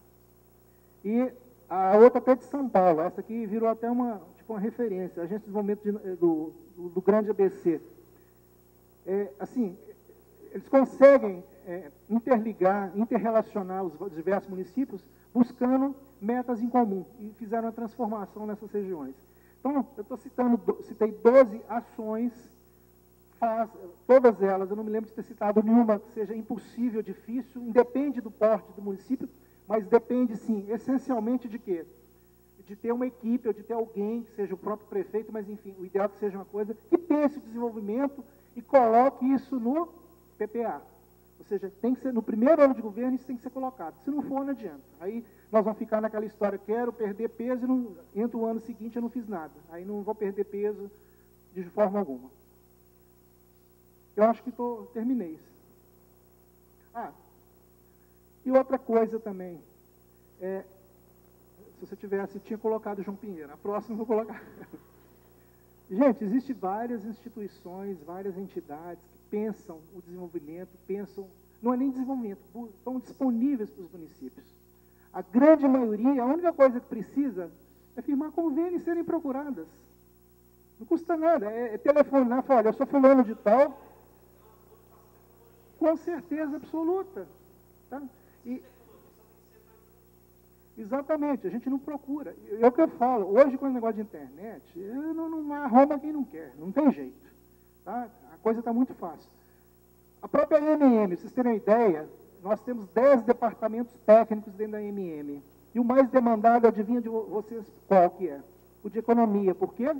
e a outra até de São Paulo. Essa aqui virou até uma referência, a Agência de Desenvolvimento do Grande ABC. Assim, eles conseguem interrelacionar os diversos municípios buscando metas em comum e fizeram a transformação nessas regiões. Então, eu citei 12 ações, todas elas, eu não me lembro de ter citado nenhuma que seja impossível, difícil, independe do porte do município, mas depende, sim, essencialmente de quê? De ter uma equipe, ou de ter alguém, que seja o próprio prefeito, mas, enfim, o ideal é que seja uma coisa que pense o desenvolvimento e coloque isso no PPA. Ou seja, tem que ser, no primeiro ano de governo, isso tem que ser colocado. Se não for, não adianta. Aí nós vamos ficar naquela história, quero perder peso, e entra o ano seguinte eu não fiz nada. Aí não vou perder peso de forma alguma. Eu acho que terminei isso. E outra coisa também, se você tivesse, tinha colocado João Pinheiro. A próxima eu vou colocar. Gente, existem várias instituições, várias entidades que pensam o desenvolvimento, não é nem desenvolvimento, estão disponíveis para os municípios. A grande maioria, a única coisa que precisa é firmar convênio e serem procuradas. Não custa nada, é telefonar, falar, olha, eu sou fulano de tal, com certeza absoluta. Tá? Exatamente, a gente não procura. É o que eu falo, hoje com o negócio de internet, não arruma quem não quer, não tem jeito. Tá? A coisa está muito fácil. A própria MM, vocês terem uma ideia, nós temos 10 departamentos técnicos dentro da MM. E o mais demandado, adivinha de vocês qual que é? O de economia. Por quê?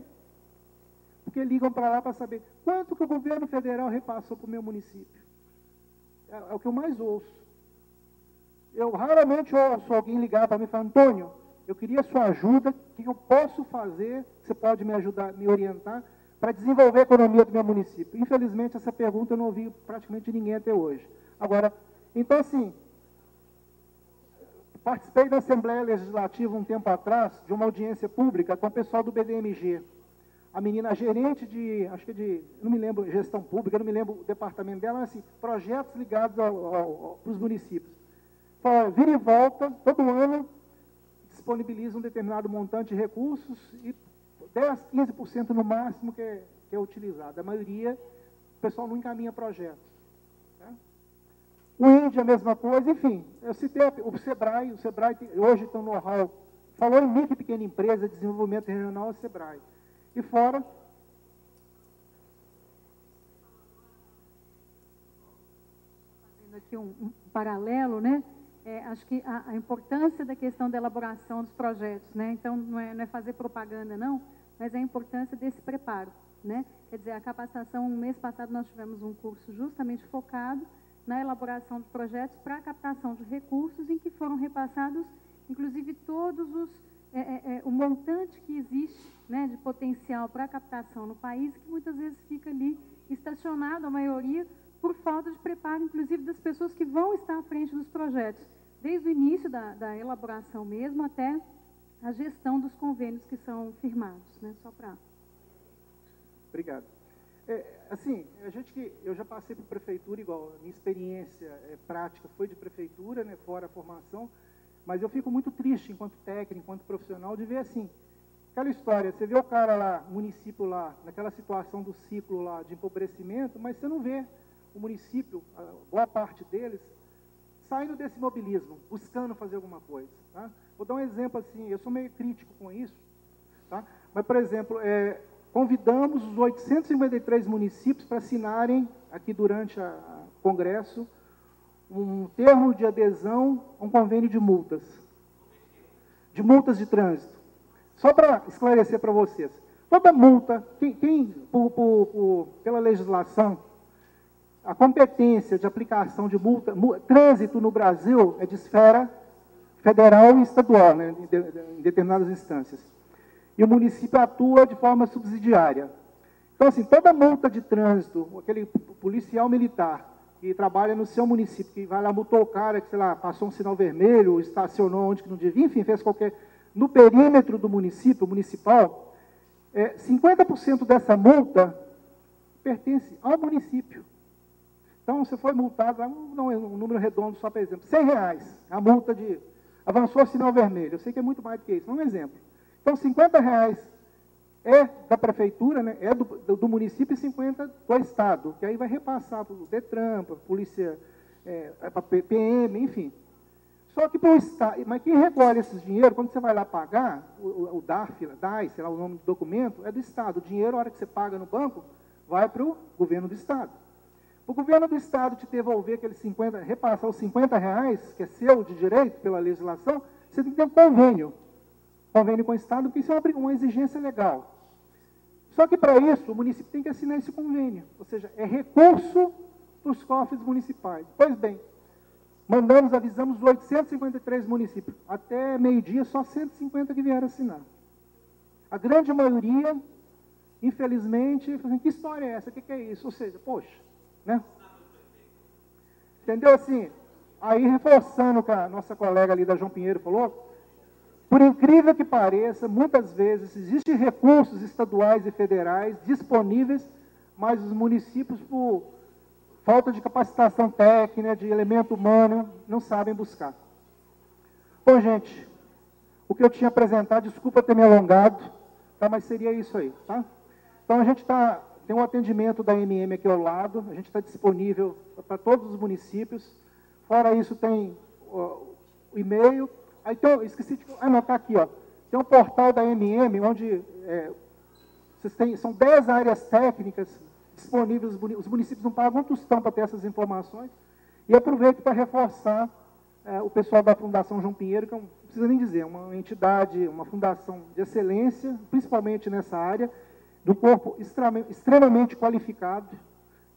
Porque ligam para lá para saber quanto que o governo federal repassou para o meu município. É o que eu mais ouço. Eu raramente ouço alguém ligar para mim e falar, Antônio, eu queria sua ajuda, o que eu posso fazer, você pode me ajudar, me orientar, para desenvolver a economia do meu município? Infelizmente, essa pergunta eu não ouvi praticamente ninguém até hoje. Agora, então assim, participei da Assembleia Legislativa um tempo atrás, de uma audiência pública com o pessoal do BDMG. A menina, a gerente não me lembro, gestão pública, não me lembro o departamento dela, mas assim, projetos ligados para os municípios. Fala, vira e volta, todo ano, disponibiliza um determinado montante de recursos e 10, 15% no máximo que é utilizado. A maioria, o pessoal não encaminha projetos. Né? O INDE, a mesma coisa, enfim. Eu citei o SEBRAE hoje tem um know-how. Falou em micro e pequena empresa, desenvolvimento regional, é o SEBRAE. E fora... Fazendo aqui um paralelo, né? Acho que a importância da questão da elaboração dos projetos, né? Então, não é fazer propaganda, não, mas a importância desse preparo, né? Quer dizer, a capacitação, no mês passado nós tivemos um curso justamente focado na elaboração de projetos para a captação de recursos, em que foram repassados, inclusive, todos o montante que existe, né, de potencial para a captação no país, que muitas vezes fica ali estacionado, a maioria, por falta de preparo, inclusive, das pessoas que vão estar à frente dos projetos, desde o início da elaboração mesmo até a gestão dos convênios que são firmados, né? Só para... Obrigado. Assim, eu já passei por prefeitura, igual, minha experiência prática foi de prefeitura, né, fora a formação, mas eu fico muito triste, enquanto técnico, enquanto profissional, de ver assim, aquela história, você vê o cara lá, município lá, naquela situação do ciclo lá de empobrecimento, mas você não vê o município, boa parte deles, saindo desse imobilismo, buscando fazer alguma coisa. Tá? Vou dar um exemplo assim, eu sou meio crítico com isso, tá? Mas, por exemplo, convidamos os 853 municípios para assinarem, aqui durante o Congresso, um termo de adesão a um convênio de multas de trânsito. Só para esclarecer para vocês, toda multa, pela legislação, a competência de aplicação de multa, trânsito no Brasil é de esfera federal e estadual, né, em determinadas instâncias. E o município atua de forma subsidiária. Então, assim, toda multa de trânsito, aquele policial militar que trabalha no seu município, que vai lá, multou o cara, que, sei lá, passou um sinal vermelho, estacionou onde que não devia, enfim, fez qualquer... No perímetro do município, municipal, 50% dessa multa pertence ao município. Então, você foi multado, não é um número redondo, só por exemplo, R$100, a multa de... Avançou o sinal vermelho, eu sei que é muito mais do que isso, um exemplo. Então, R$50 é da prefeitura, né, é do município, e 50 do Estado, que aí vai repassar para o DETRAN, para a polícia, para a PM, enfim. Só que para o Estado, mas quem recolhe esses dinheiro, quando você vai lá pagar, o DAF, DAI, sei lá o nome do documento, é do Estado. O dinheiro, a hora que você paga no banco, vai para o governo do Estado. O governo do Estado te devolver aqueles 50, repassar os R$50, que é seu de direito pela legislação, você tem que ter um convênio com o Estado, porque isso é uma exigência legal. Só que, para isso, o município tem que assinar esse convênio, ou seja, é recurso para os cofres municipais. Pois bem, avisamos os 853 municípios. Até meio-dia, só 150 que vieram assinar. A grande maioria, infelizmente, falou assim, que história é essa? O que é isso? Ou seja, poxa, né? Entendeu? Assim, aí reforçando o que a nossa colega ali da João Pinheiro falou, por incrível que pareça, muitas vezes existem recursos estaduais e federais disponíveis, mas os municípios, por falta de capacitação técnica, de elemento humano, não sabem buscar. Bom, gente, o que eu tinha apresentado, desculpa ter me alongado, tá, mas seria isso aí, tá? Então, a gente tem um atendimento da MM aqui ao lado, a gente está disponível para todos os municípios. Fora isso, tem o e-mail. Aí então, esqueci de anotar aqui, ó. Tem um portal da MM, onde são 10 áreas técnicas disponíveis, os municípios não pagam um tostão para ter essas informações. E aproveito para reforçar o pessoal da Fundação João Pinheiro, que não precisa nem dizer, uma entidade, uma fundação de excelência, principalmente nessa área, do corpo extremamente qualificado.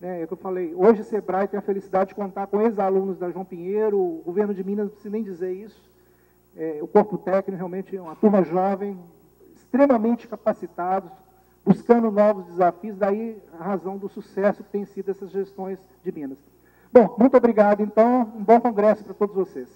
É o que eu falei, hoje o SEBRAE tem a felicidade de contar com ex-alunos da João Pinheiro, o governo de Minas não precisa nem dizer isso. O corpo técnico realmente é uma turma jovem, extremamente capacitados, buscando novos desafios, daí a razão do sucesso que tem sido essas gestões de Minas. Bom, muito obrigado, então, um bom congresso para todos vocês.